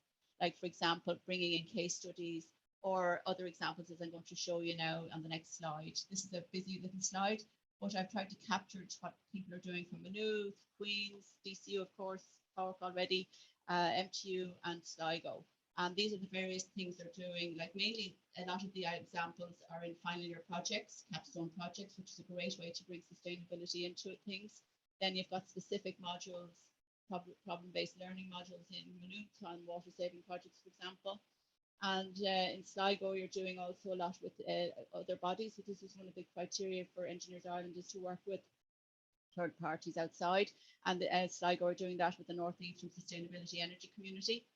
Like, for example, bringing in case studies or other examples, as I'm going to show you now on the next slide. This is a busy little slide, but I've tried to capture what people are doing from Maynooth, Queen's, DCU, of course, Cork already, MTU, and Sligo. And these are the various things they're doing. Like, mainly a lot of the examples are in final year projects, capstone projects, which is a great way to bring sustainability into things. Then you've got specific modules, problem-based learning modules in Maynooth on water saving projects, for example. And in Sligo, you're doing also a lot with other bodies. So this is one of the criteria for Engineers Ireland, is to work with third parties outside. And Sligo are doing that with the North Eastern Sustainability Energy Community.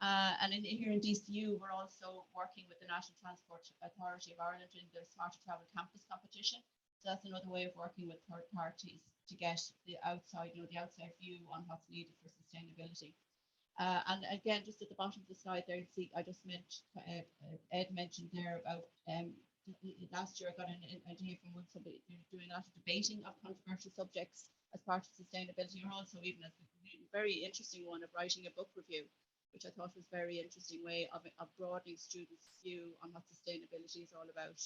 And here in DCU, we're also working with the National Transport Authority of Ireland in the Smarter Travel Campus competition. So that's another way of working with third parties to get the outside, the outside view on what's needed for sustainability. And again, just at the bottom of the slide there, you see, I just mentioned, Ed mentioned there about last year I got an idea from somebody doing a lot of debating of controversial subjects as part of sustainability, or also even as a very interesting one of writing a book review, which I thought was a very interesting way of broadening students' view on what sustainability is all about.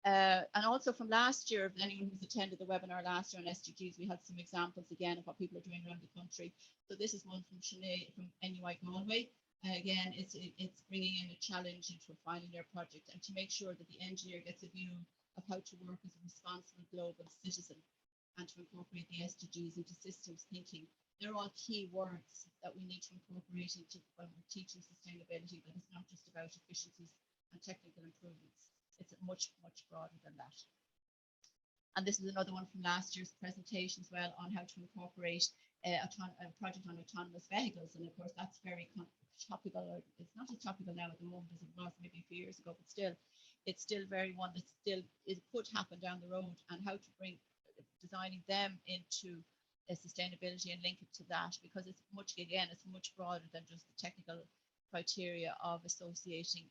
And also from last year, if anyone who's attended the webinar last year on SDGs, we had some examples again of what people are doing around the country. So this is one from Sinead from NUI Galway. Again, it's bringing in a challenge into a final year project, and to make sure that the engineer gets a view of how to work as a responsible global citizen and to incorporate the SDGs into systems thinking. They're all key words that we need to incorporate into when we're teaching sustainability, that it's not just about efficiencies and technical improvements. It's much, much broader than that. And this is another one from last year's presentation as well on how to incorporate a project on autonomous vehicles. And of course, that's very topical, or it's not as topical now at the moment as it was maybe a few years ago, but still, it's still very one that still could happen down the road, and how to bring designing them into sustainability and link it to that, because it's it's much broader than just the technical criteria of associating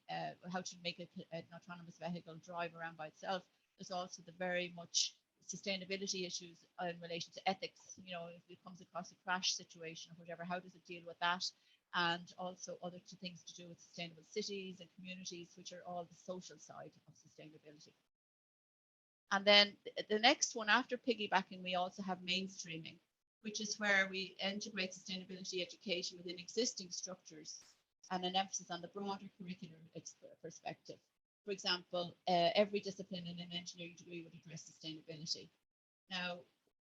how to make an autonomous vehicle drive around by itself. There's also the very much sustainability issues in relation to ethics. You know, if it comes across a crash situation or whatever, how does it deal with that? And also other things to do with sustainable cities and communities, which are all the social side of sustainability. And then the next one after piggybacking, we also have mainstreaming, which is where we integrate sustainability education within existing structures and an emphasis on the broader curricular perspective. For example, every discipline in an engineering degree would address sustainability. Now,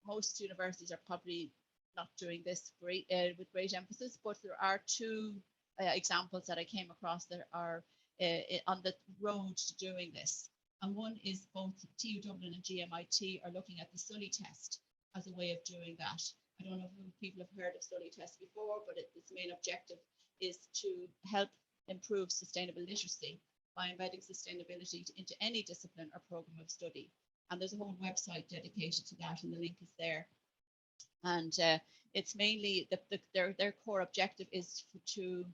most universities are probably not doing this with great emphasis, but there are two examples that I came across that are on the road to doing this. And one is both TU Dublin and GMIT are looking at the Sully test as a way of doing that. I don't know if people have heard of Sully test before, but its main objective is to help improve sustainable literacy by embedding sustainability into any discipline or program of study. And there's a whole website dedicated to that, and the link is there. And it's mainly their core objective is to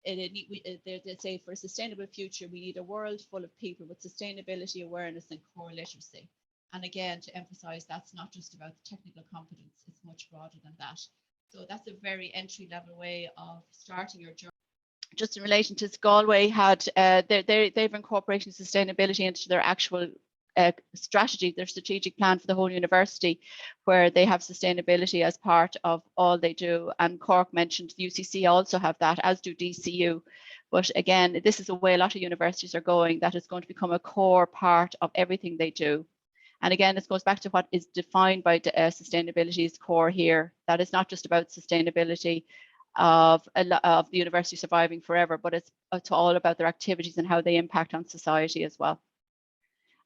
they say for a sustainable future, we need a world full of people with sustainability awareness and core literacy. And again, to emphasize, that's not just about the technical competence, it's much broader than that. So that's a very entry level way of starting your journey. Just in relation to Galway, they've incorporated sustainability into their actual strategy, their strategic plan for the whole university, where they have sustainability as part of all they do. And Cork mentioned the UCC also have that, as do DCU. But again, this is a way a lot of universities are going, that is going to become a core part of everything they do. And again, this goes back to what is defined by sustainability's core here. That is not just about sustainability of the university surviving forever, but it's all about their activities and how they impact on society as well.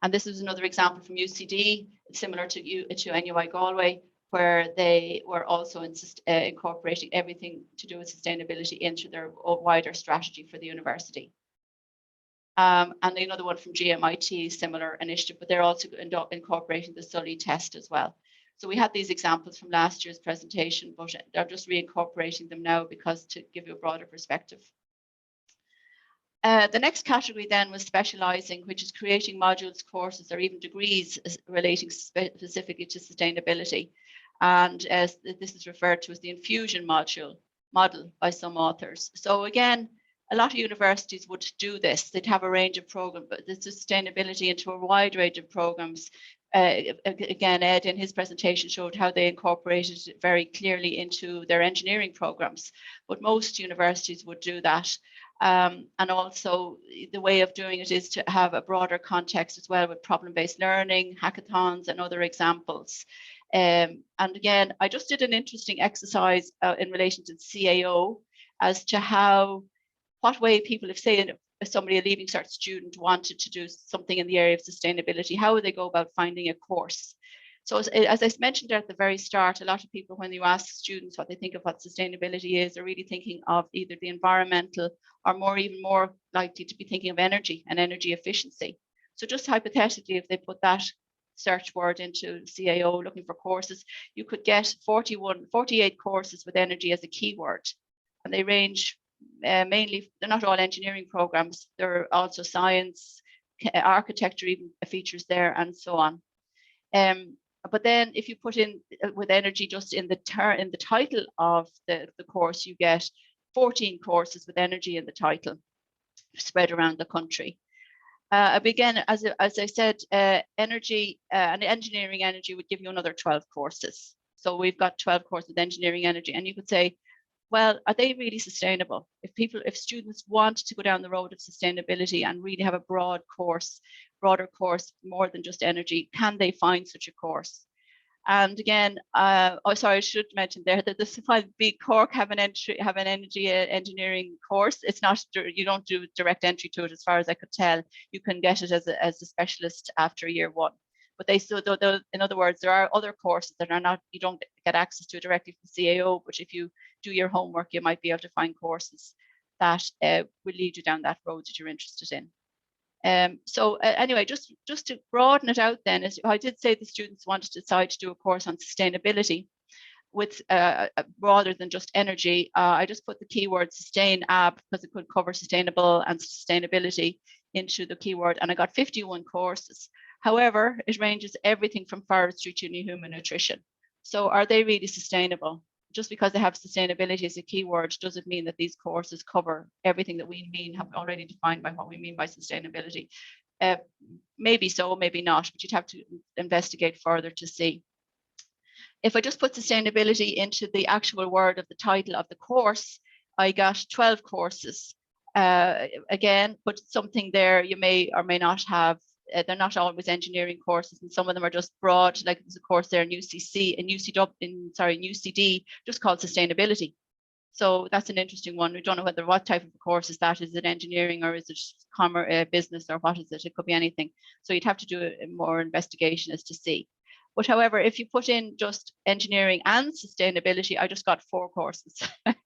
And this is another example from UCD, similar to NUI Galway, where they were also incorporating everything to do with sustainability into their wider strategy for the university. And another one from GMIT, similar initiative, but they're also incorporating the Sully test as well. So we had these examples from last year's presentation, but they're just reincorporating them now because to give you a broader perspective. The next category then was specializing, which is creating modules, courses, or even degrees relating specifically to sustainability. And as this is referred to as the infusion model by some authors. So again, a lot of universities would do this. They'd have a range of programs, but the sustainability into a wide range of programs. Again, Ed in his presentation showed how they incorporated it very clearly into their engineering programs, but most universities would do that. And also the way of doing it is to have a broader context as well, with problem-based learning, hackathons, and other examples. And again, I just did an interesting exercise in relation to the CAO as to what way people, if say somebody, a Leaving Cert student, wanted to do something in the area of sustainability, how would they go about finding a course? So as I mentioned at the very start, a lot of people, when you ask students what they think of what sustainability is, are really thinking of either the environmental or even more likely to be thinking of energy and energy efficiency. So just hypothetically, if they put that search word into CAO looking for courses, you could get 48 courses with energy as a keyword. And they range mainly, they're not all engineering programs, there are also science, architecture even features there, and so on. But then if you put in with energy just in the title of the course, you get 14 courses with energy in the title spread around the country. Again, as I said, energy and engineering energy would give you another 12 courses. So we've got 12 courses with engineering energy, and you could say, well, are they really sustainable? If students want to go down the road of sustainability and really have a broader course, more than just energy, can they find such a course? And again, oh, sorry, I should mention there that this while Big Cork have an energy engineering course, it's not, you don't do direct entry to it as far as I could tell. You can get it as a specialist after year 1. But they still, in other words, there are other courses that are not, you don't get access to directly from CAO, but if you do your homework, you might be able to find courses that will lead you down that road that you're interested in. So anyway, just to broaden it out then, as I did say, the students wanted to decide to do a course on sustainability with rather than just energy. I just put the keyword sustain AB because it could cover sustainable and sustainability into the keyword, and I got 51 courses. However, it ranges everything from forestry to human nutrition. So are they really sustainable? Just because they have sustainability as a keyword doesn't mean that these courses cover everything that we have already defined by what we mean by sustainability. Maybe so, maybe not, but you'd have to investigate further to see. If I just put sustainability into the actual word of the title of the course, I got 12 courses. Again, put something there you may or may not have. They're not always engineering courses, and some of them are just broad, like there's a course there in UCC and UCD, just called sustainability. So that's an interesting one. We don't know what type of course is that. Is it engineering or is it commerce, business, or what is it? It could be anything. So you'd have to do more investigation as to see. But however, if you put in just engineering and sustainability, I just got 4 courses.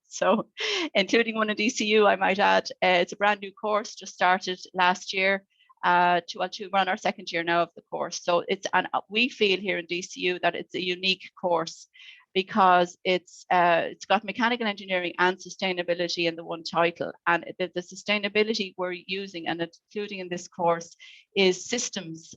So including one in DCU, I might add. It's a brand new course, just started last year. We're on our 2nd year now of the course. So we feel here in DCU that it's a unique course because it's got mechanical engineering and sustainability in the one title. And the sustainability we're using and including in this course is systems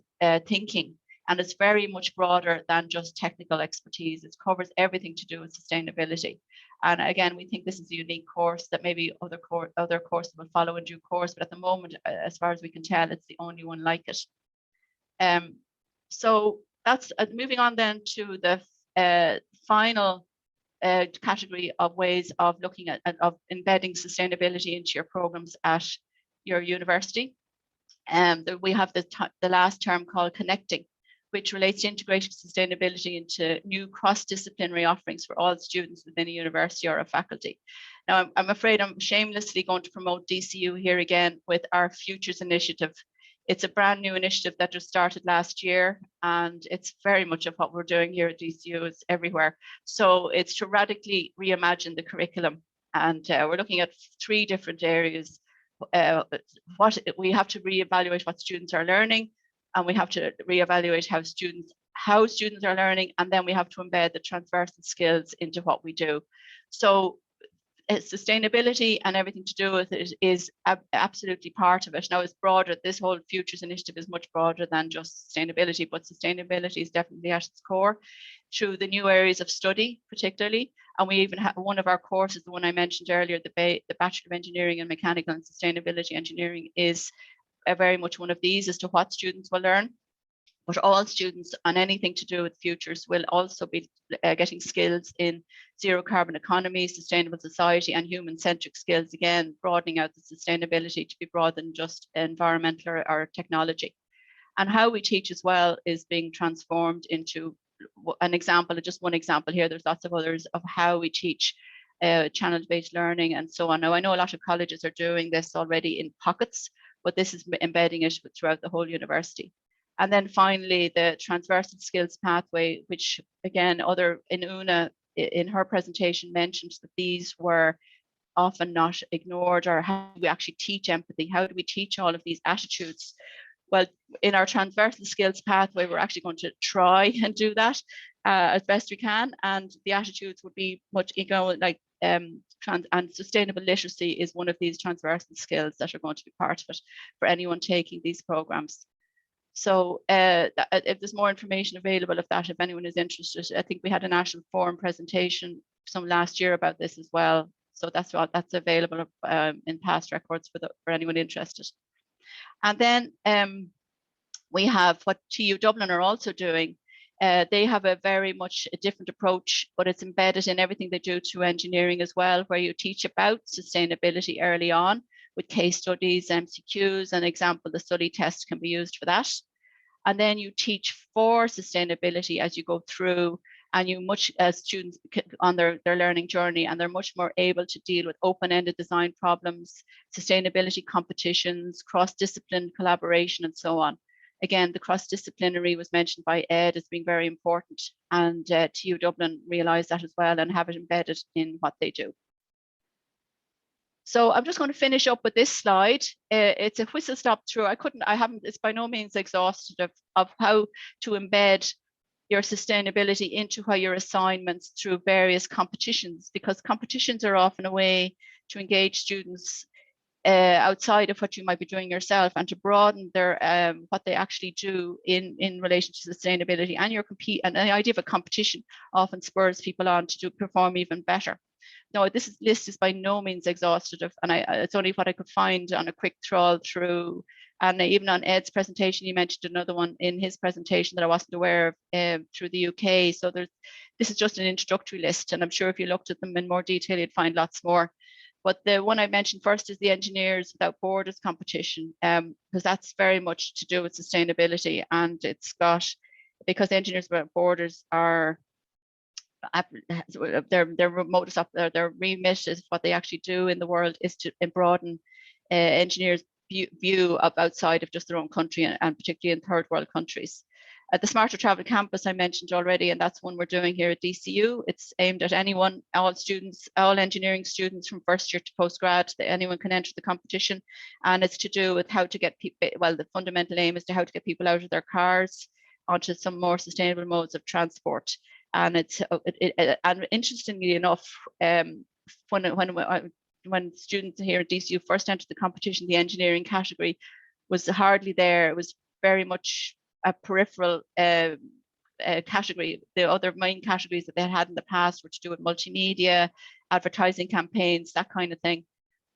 thinking. And it's very much broader than just technical expertise. It covers everything to do with sustainability. And again, we think this is a unique course that maybe other courses will follow in due course, but at the moment, as far as we can tell, it's the only one like it. So that's moving on then to the final category of ways of looking at of embedding sustainability into your programs at your university. We have the last term called connecting, which relates to integrating sustainability into new cross-disciplinary offerings for all students within a university or a faculty. Now, I'm afraid I'm shamelessly going to promote DCU here again with our Futures Initiative. It's a brand new initiative that just started last year, and it's very much of what we're doing here at DCU. It's everywhere. So it's to radically reimagine the curriculum, and we're looking at 3 different areas. We have to reevaluate what students are learning, and we have to reevaluate how students are learning, and then we have to embed the transversal skills into what we do. So sustainability and everything to do with it is absolutely part of it. Now it's broader. This whole Futures Initiative is much broader than just sustainability, but sustainability is definitely at its core through the new areas of study, particularly. And we even have one of our courses, the one I mentioned earlier, the Bachelor of Engineering in Mechanical and Sustainability Engineering, is very much one of these as to what students will learn. But all students on anything to do with futures will also be getting skills in zero carbon economy, sustainable society, and human-centric skills, again, broadening out the sustainability to be broader than just environmental or technology. And how we teach as well is being transformed into an example, just one example here. There's lots of others of how we teach challenge-based learning and so on. Now, I know a lot of colleges are doing this already in pockets, but this is embedding it throughout the whole university. And then finally, the transversal skills pathway, which again, Una in her presentation mentioned that these were often not ignored, or how do we actually teach empathy? How do we teach all of these attitudes? Well, in our transversal skills pathway, we're actually going to try and do that as best we can. And the attitudes would be much, and sustainable literacy is one of these transversal skills that are going to be part of it for anyone taking these programs. So if there's more information available of that, if anyone is interested, I think we had a National Forum presentation some last year about this as well. So that's available in past records for anyone interested. And then we have what TU Dublin are also doing. They have a very much a different approach, but it's embedded in everything they do to engineering as well, where you teach about sustainability early on with case studies, MCQs, and example, the study test can be used for that. and then you teach for sustainability as you go through, and you much as students on their learning journey, and they're much more able to deal with open-ended design problems, sustainability competitions, cross-discipline collaboration, and so on. Again, the cross-disciplinary was mentioned by Ed as being very important, and TU Dublin realised that as well and have it embedded in what they do. So I'm just going to finish up with this slide. It's a whistle stop through. It's by no means exhaustive of how to embed your sustainability into your assignments through various competitions, because competitions are often a way to engage students outside of what you might be doing yourself, and to broaden their what they actually do in relation to sustainability. And and the idea of a competition often spurs people on to perform even better. No, this list is by no means exhaustive, and it's only what I could find on a quick trawl through. And even on Ed's presentation, he mentioned another one in his presentation that I wasn't aware of through the UK. So this is just an introductory list, and I'm sure if you looked at them in more detail, you'd find lots more. But the one I mentioned first is the Engineers Without Borders competition, because that's very much to do with sustainability, and it's got, because Engineers Without Borders are their remit is what they actually do in the world is to broaden engineers' view of outside of just their own country, and particularly in third world countries. The Smarter Travel Campus I mentioned already, and that's one we're doing here at DCU. It's aimed at anyone, all students, all engineering students from first year to postgrad. Anyone can enter the competition, and it's to do with how to get people, well, the fundamental aim is to how to get people out of their cars onto some more sustainable modes of transport. And and interestingly enough, when students here at DCU first entered the competition, the engineering category was hardly there. It was very much a peripheral category. The other main categories that they had in the past were to do with multimedia, advertising campaigns, that kind of thing.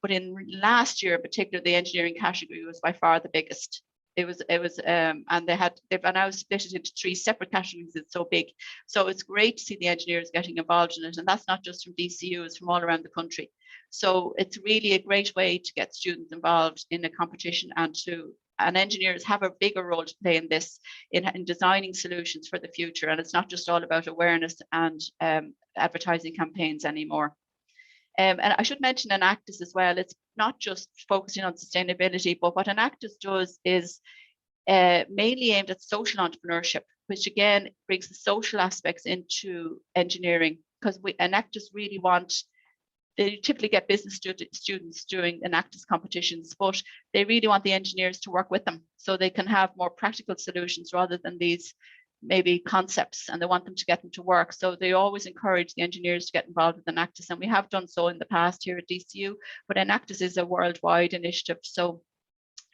But in last year in particular, the engineering category was by far the biggest. And they've now split it into 3 separate categories. It's so big. So it's great to see the engineers getting involved in it. And that's not just from DCU, it's from all around the country. So it's really a great way to get students involved in a competition, and engineers have a bigger role to play in this, in designing solutions for the future. And it's not just all about awareness and advertising campaigns anymore. And I should mention Enactus as well. It's not just focusing on sustainability, but what Enactus does is mainly aimed at social entrepreneurship, which again brings the social aspects into engineering, because Enactus really they typically get business students doing Enactus competitions, but they really want the engineers to work with them so they can have more practical solutions rather than these maybe concepts, and they want them to get them to work. So they always encourage the engineers to get involved with Enactus, and we have done so in the past here at DCU, but Enactus is a worldwide initiative. So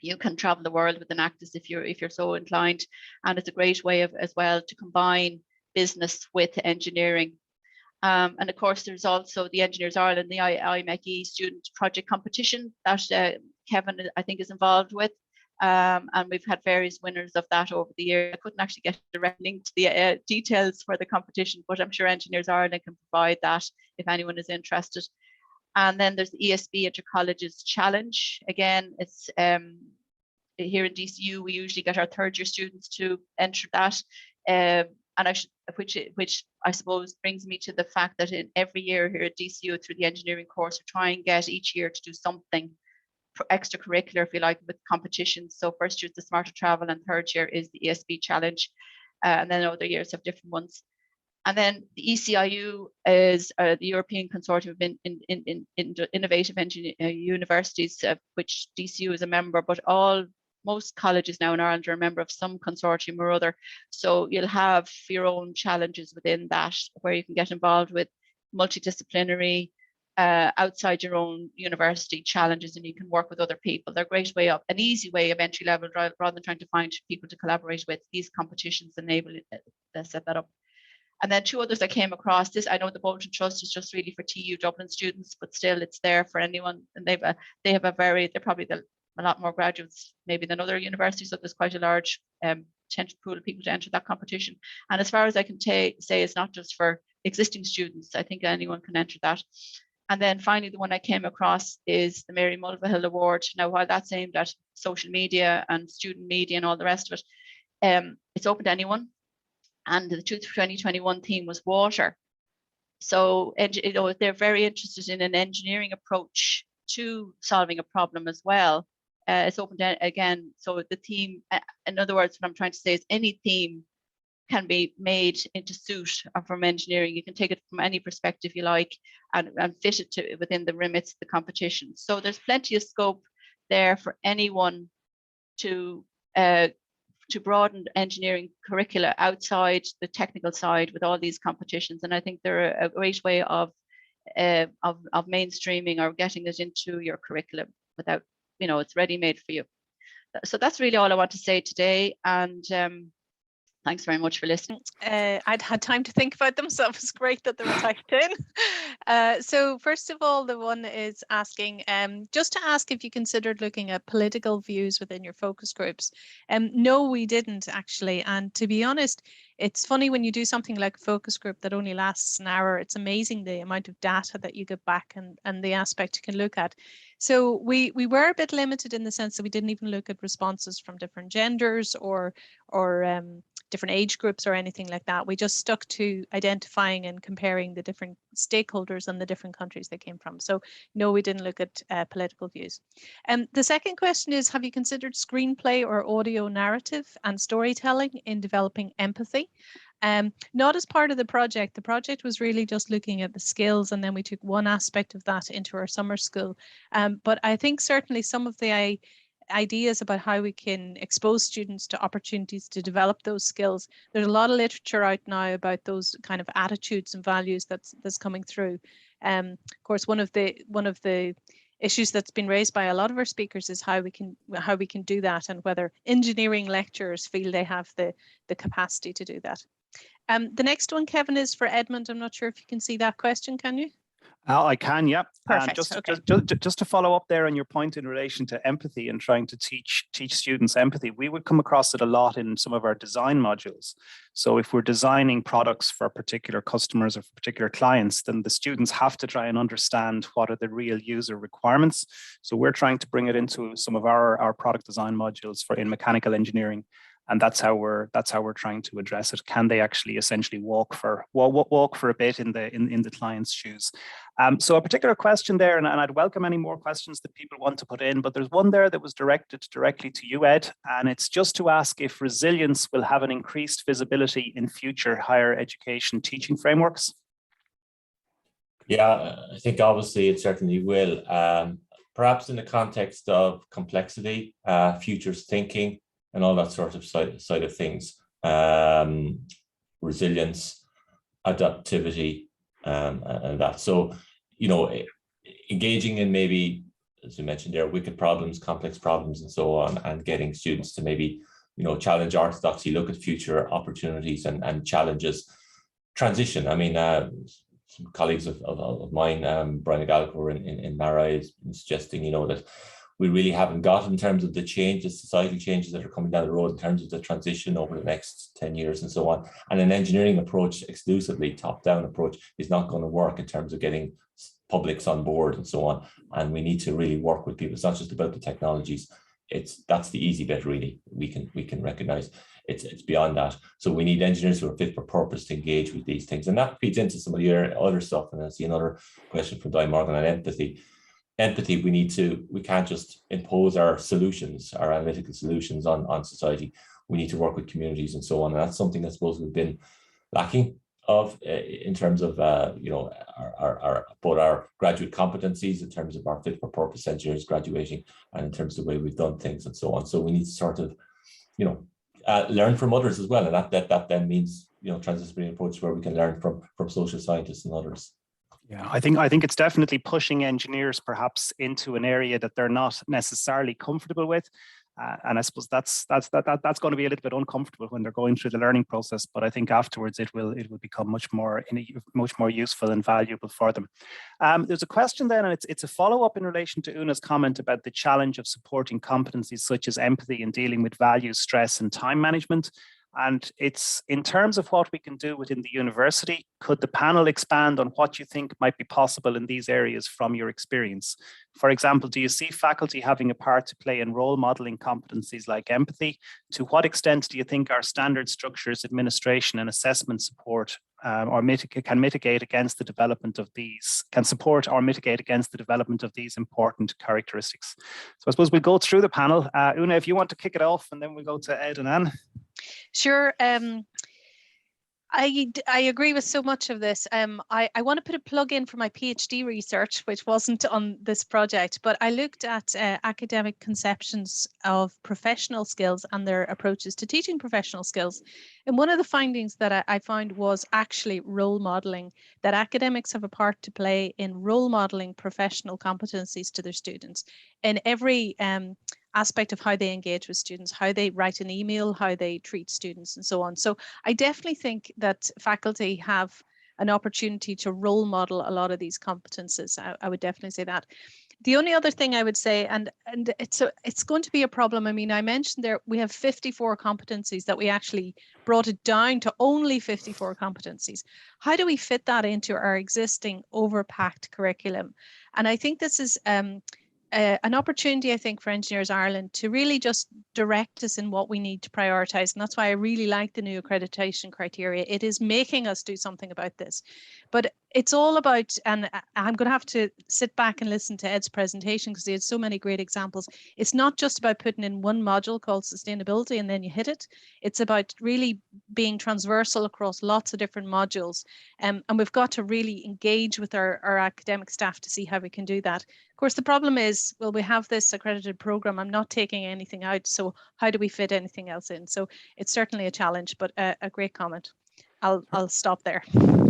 you can travel the world with Enactus if you're so inclined, and it's a great way as well to combine business with engineering. And of course, there's also the Engineers Ireland, the IMechE student project competition that Kevin, I think, is involved with. And we've had various winners of that over the year. I couldn't actually get a direct link to the details for the competition, but I'm sure Engineers Ireland can provide that if anyone is interested. And then there's the ESB Intercolleges Challenge. Again, it's here in DCU, we usually get our third year students to enter that. Which I suppose brings me to the fact that in every year here at DCU through the engineering course, we try and get each year to do something extracurricular, if you like, with competitions. So first year is the Smarter Travel, and third year is the ESB Challenge, and then other years have different ones. And then the ECIU is the European Consortium of Innovative Universities, which DCU is a member, but most colleges now in Ireland are a member of some consortium or other. So you'll have your own challenges within that, where you can get involved with multidisciplinary, outside your own university challenges, and you can work with other people. They're a great way up, an easy way of entry level, rather than trying to find people to collaborate with. These competitions enable set that up. And then 2 others I came across. This, I know the Bolton Trust is just really for TU Dublin students, but still it's there for anyone. And they're probably a lot more graduates maybe than other universities, so there's quite a large potential pool of people to enter that competition. And as far as I can say, it's not just for existing students. I think anyone can enter that. And then finally, the one I came across is the Mary Mulvihill Award. Now, while that's aimed at social media and student media and all the rest of it, It's open to anyone. And the 2021 theme was water. So, you know, they're very interested in an engineering approach to solving a problem as well. It's open to, again, so the theme, in other words, what I'm trying to say is any theme can be made into suit from engineering. You can take it from any perspective you like and fit it to within the remits of the competition. So there's plenty of scope there for anyone to broaden engineering curricula outside the technical side with all these competitions. And I think they're a great way of mainstreaming or getting it into your curriculum without, you know, it's ready-made for you. So that's really all I want to say today. And thanks very much for listening. I'd had time to think about them, so it was great that they were typed in. So first of all, the one is asking, just to ask if you considered looking at political views within your focus groups. No, we didn't actually. And to be honest, it's funny when you do something like a focus group that only lasts an hour, it's amazing the amount of data that you get back and the aspect you can look at. So we were a bit limited in the sense that we didn't even look at responses from different genders or different age groups or anything like that. We just stuck to identifying and comparing the different stakeholders and the different countries they came from. So no, we didn't look at political views. The second question is, have you considered screenplay or audio narrative and storytelling in developing empathy? Not as part of the project. The project was really just looking at the skills, and then we took one aspect of that into our summer school. But I think certainly some of the ideas about how we can expose students to opportunities to develop those skills. There's a lot of literature out now about those kind of attitudes and values that's coming through. Of course, one of the issues that's been raised by a lot of our speakers is how we can do that, and whether engineering lecturers feel they have the capacity to do that. The next one, Kevin, is for Edmund. I'm not sure if you can see that question, can you? I can, yeah. Perfect. Okay. Just to follow up there on your point in relation to empathy and trying to teach students empathy, we would come across it a lot in some of our design modules. So if we're designing products for particular customers or for particular clients, then the students have to try and understand what are the real user requirements. So we're trying to bring it into some of our product design modules in mechanical engineering. And that's how we're trying to address it. Can they actually essentially walk for a bit in the client's shoes? So a particular question there, and I'd welcome any more questions that people want to put in, but there's one there that was directed directly to you, Ed, and it's just to ask if resilience will have an increased visibility in future higher education teaching frameworks. Yeah, I think obviously it certainly will. Perhaps in the context of complexity, futures thinking, and all that sort of side of things, resilience, adaptivity, and that. So, you know, engaging in maybe, as you mentioned there, wicked problems, complex problems, and so on, and getting students to maybe, you know, challenge orthodoxy, look at future opportunities and challenges, transition. I mean, some colleagues of mine, Brian Gallagher in Mara, is suggesting, you know, that we really haven't got in terms of the changes, societal changes that are coming down the road in terms of the transition over the next 10 years and so on. And an engineering approach, exclusively top-down approach, is not going to work in terms of getting publics on board and so on. And we need to really work with people. It's not just about the technologies. That's the easy bit, really. We can recognize it's beyond that. So we need engineers who are fit for purpose to engage with these things. And that feeds into some of the other stuff. And I see another question from Di Morgan on empathy. Empathy, we can't just impose our solutions, our analytical solutions on society. We need to work with communities and so on. And that's something I suppose we've been lacking of in terms of, you know, both our graduate competencies, in terms of our fit for purpose engineers graduating, and in terms of the way we've done things and so on. So we need to sort of, you know, learn from others as well. And that then means, you know, transdisciplinary approach where we can learn from social scientists and others. Yeah, I think it's definitely pushing engineers perhaps into an area that they're not necessarily comfortable with, and I suppose that's going to be a little bit uncomfortable when they're going through the learning process. But I think afterwards it will become much more useful and valuable for them. There's a question then, and it's a follow up in relation to Una's comment about the challenge of supporting competencies such as empathy in dealing with values, stress, and time management. And it's in terms of what we can do within the university. Could the panel expand on what you think might be possible in these areas from your experience? For example, do you see faculty having a part to play in role modeling competencies like empathy? To what extent do you think our standard structures, administration and assessment support can mitigate against the development of these, can support or mitigate against the development of these important characteristics? So I suppose we'll go through the panel. Una, if you want to kick it off, and then we'll go to Ed and Anne. Sure. I agree with so much of this. I want to put a plug in for my PhD research, which wasn't on this project, but I looked at academic conceptions of professional skills and their approaches to teaching professional skills. And one of the findings that I found was actually role modeling, that academics have a part to play in role modeling professional competencies to their students in every aspect of how they engage with students, how they write an email, how they treat students and so on. So I definitely think that faculty have an opportunity to role model a lot of these competences. I would definitely say that. The only other thing I would say, and it's going to be a problem. I mean, I mentioned there we have 54 competencies that we actually brought it down to only 54 competencies. How do we fit that into our existing overpacked curriculum? And I think this is an opportunity, I think, for Engineers Ireland to really just direct us in what we need to prioritise. And that's why I really like the new accreditation criteria. It is making us do something about this. But it's all about, and I'm going to have to sit back and listen to Ed's presentation because he had so many great examples. It's not just about putting in one module called sustainability and then you hit it. It's about really being transversal across lots of different modules. And we've got to really engage with our academic staff to see how we can do that. Of course, the problem is, well, we have this accredited program. I'm not taking anything out. So how do we fit anything else in? So it's certainly a challenge, but a great comment. I'll stop there.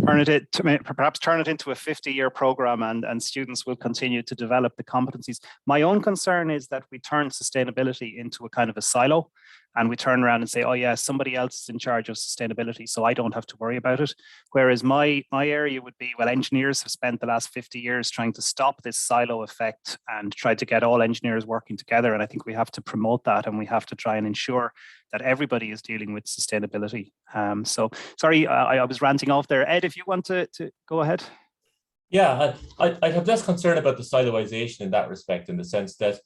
Perhaps turn it into a 50-year program, and students will continue to develop the competencies. My own concern is that we turn sustainability into a kind of a silo, and we turn around and say, oh yeah, somebody else is in charge of sustainability, so I don't have to worry about it. Whereas my area would be, well, engineers have spent the last 50 years trying to stop this silo effect and try to get all engineers working together. And I think we have to promote that, and we have to try and ensure that everybody is dealing with sustainability. So sorry, I was ranting off there. Ed, if you want to go ahead. Yeah, I'd have less concern about the siloization in that respect, in the sense that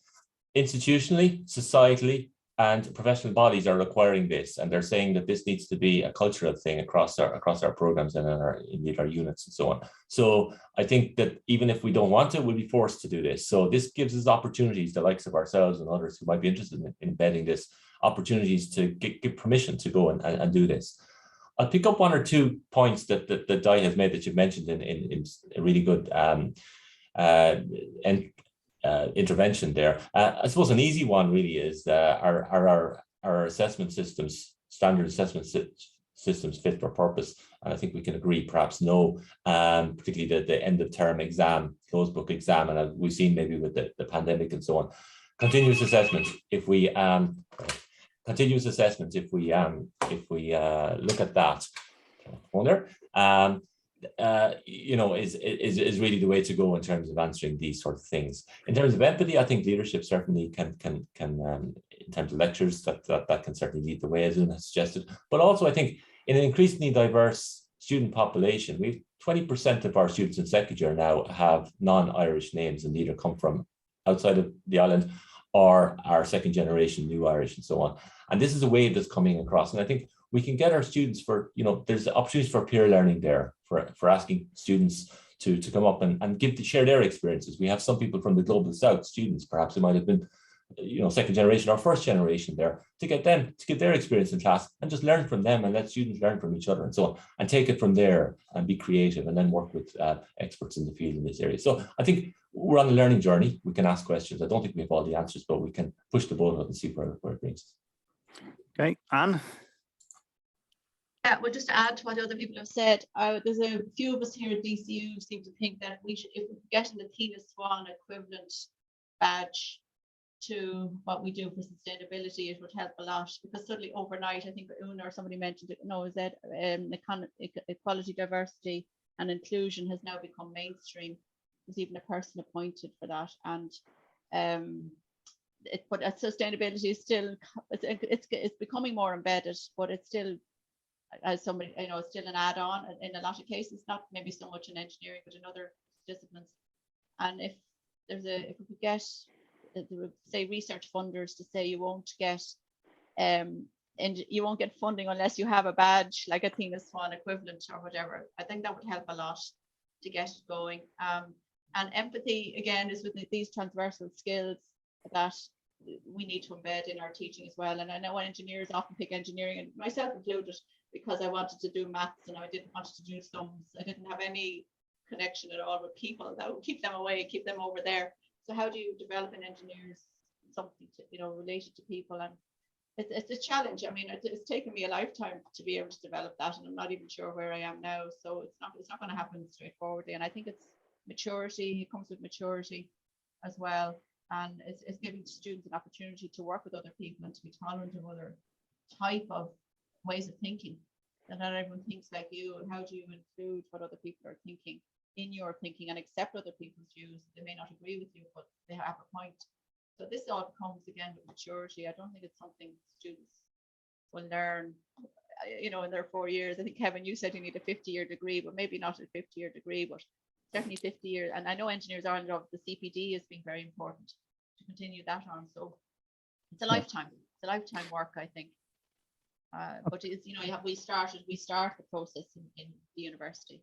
institutionally, societally, and professional bodies are requiring this, and they're saying that this needs to be a cultural thing across our programs and indeed our units and so on. So I think that even if we don't want to, we'll be forced to do this. So this gives us opportunities, the likes of ourselves and others who might be interested in embedding this, opportunities to give permission to go and do this. I'll pick up one or two points that Di has made that you've mentioned in a really good intervention there. I suppose an easy one really is our assessment systems, standard assessment systems fit for purpose? And I think we can agree perhaps no, particularly the end of term exam, closed book exam, and as we've seen maybe with the pandemic and so on. Continuous assessment, if we look at that, is really the way to go in terms of answering these sort of things. In terms of empathy, I think leadership certainly can in terms of lectures, that can certainly lead the way, as Una suggested. But also, I think in an increasingly diverse student population, we've 20% of our students in second year now have non-Irish names and either come from outside of the island or are second generation new Irish and so on. And this is a wave that's coming across. And I think we can get our students there's opportunities for peer learning there, for asking students to come up and share their experiences. We have some people from the global south, students perhaps who might have been second generation or first generation there, to get their experience in class and just learn from them, and let students learn from each other and so on, and take it from there and be creative and then work with experts in the field in this area. So I think we're on a learning journey. We can ask questions. I don't think we have all the answers, but we can push the boat up and see where it brings us. Okay, Anne? Yeah, well, just to add to what other people have said, there's a few of us here at DCU seem to think that we should, if we get an Athena Swan equivalent badge to what we do for sustainability, it would help a lot, because suddenly overnight, I think Una or somebody mentioned it, is that equality, diversity and inclusion has now become mainstream. There's even a person appointed for that, and but sustainability is still, it's becoming more embedded, but it's still, as somebody, you know, it's still an add-on in a lot of cases, not maybe so much in engineering, but in other disciplines. And if we could get, say, research funders to say you won't get funding unless you have a badge, like a Tina Swan equivalent or whatever, I think that would help a lot to get it going. And empathy, again, is with these transversal skills that we need to embed in our teaching as well. And I know engineers often pick engineering, and myself included, because I wanted to do maths and I didn't want to do sums. I didn't have any connection at all with people. That would keep them away, keep them over there. So how do you develop in engineers something to, you know, related to people? And it's a challenge. I mean, it's taken me a lifetime to be able to develop that, and I'm not even sure where I am now. So it's not going to happen straightforwardly. And I think it's maturity. It comes with maturity as well, and it's giving students an opportunity to work with other people and to be tolerant of other type of ways of thinking. And not everyone thinks like you, and how do you include what other people are thinking in your thinking and accept other people's views? They may not agree with you, but they have a point. So this all comes again with maturity. I don't think it's something students will learn, you know, in their 4 years. I think, Kevin, you said you need a 50-year degree, but maybe not a 50-year degree, but definitely 50 years. And I know Engineers Ireland, of the CPD has been very important to continue that on. So it's a lifetime. It's a lifetime work, I think. But it's, you know, we start the process in the university.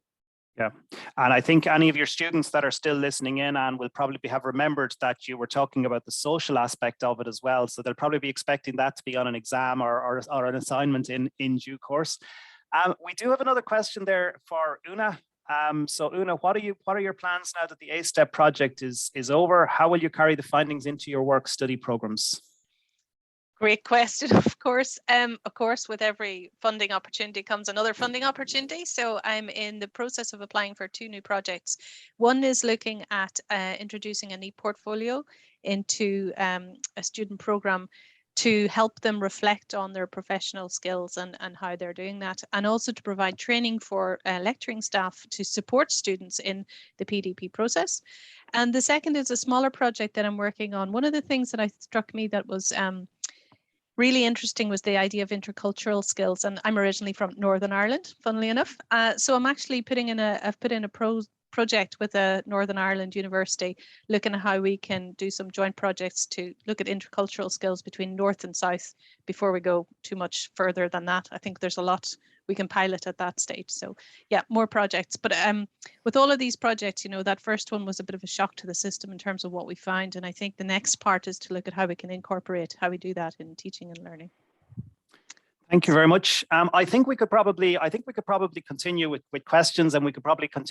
Yeah, and I think any of your students that are still listening in and will probably have remembered that you were talking about the social aspect of it as well. So they'll probably be expecting that to be on an exam or an assignment in due course. We do have another question there for Una. So Una, what are your plans now that the A-STEP project is over? How will you carry the findings into your work study programs? Great question, of course. Of course, with every funding opportunity comes another funding opportunity. So I'm in the process of applying for 2 new projects. One is looking at introducing an e-portfolio into a student program to help them reflect on their professional skills and how they're doing that, and also to provide training for lecturing staff to support students in the PDP process. And the second is a smaller project that I'm working on. One of the things that struck me that was really interesting was the idea of intercultural skills, and I'm originally from Northern Ireland, funnily enough. So I'm actually I've put in a project with a Northern Ireland university, looking at how we can do some joint projects to look at intercultural skills between North and South before we go too much further than that. I think there's a lot we can pilot at that stage. So yeah, more projects. But with all of these projects, you know, that first one was a bit of a shock to the system in terms of what we find. And I think the next part is to look at how we can incorporate how we do that in teaching and learning. Thank you very much. I think we could probably continue with questions, and we could probably continue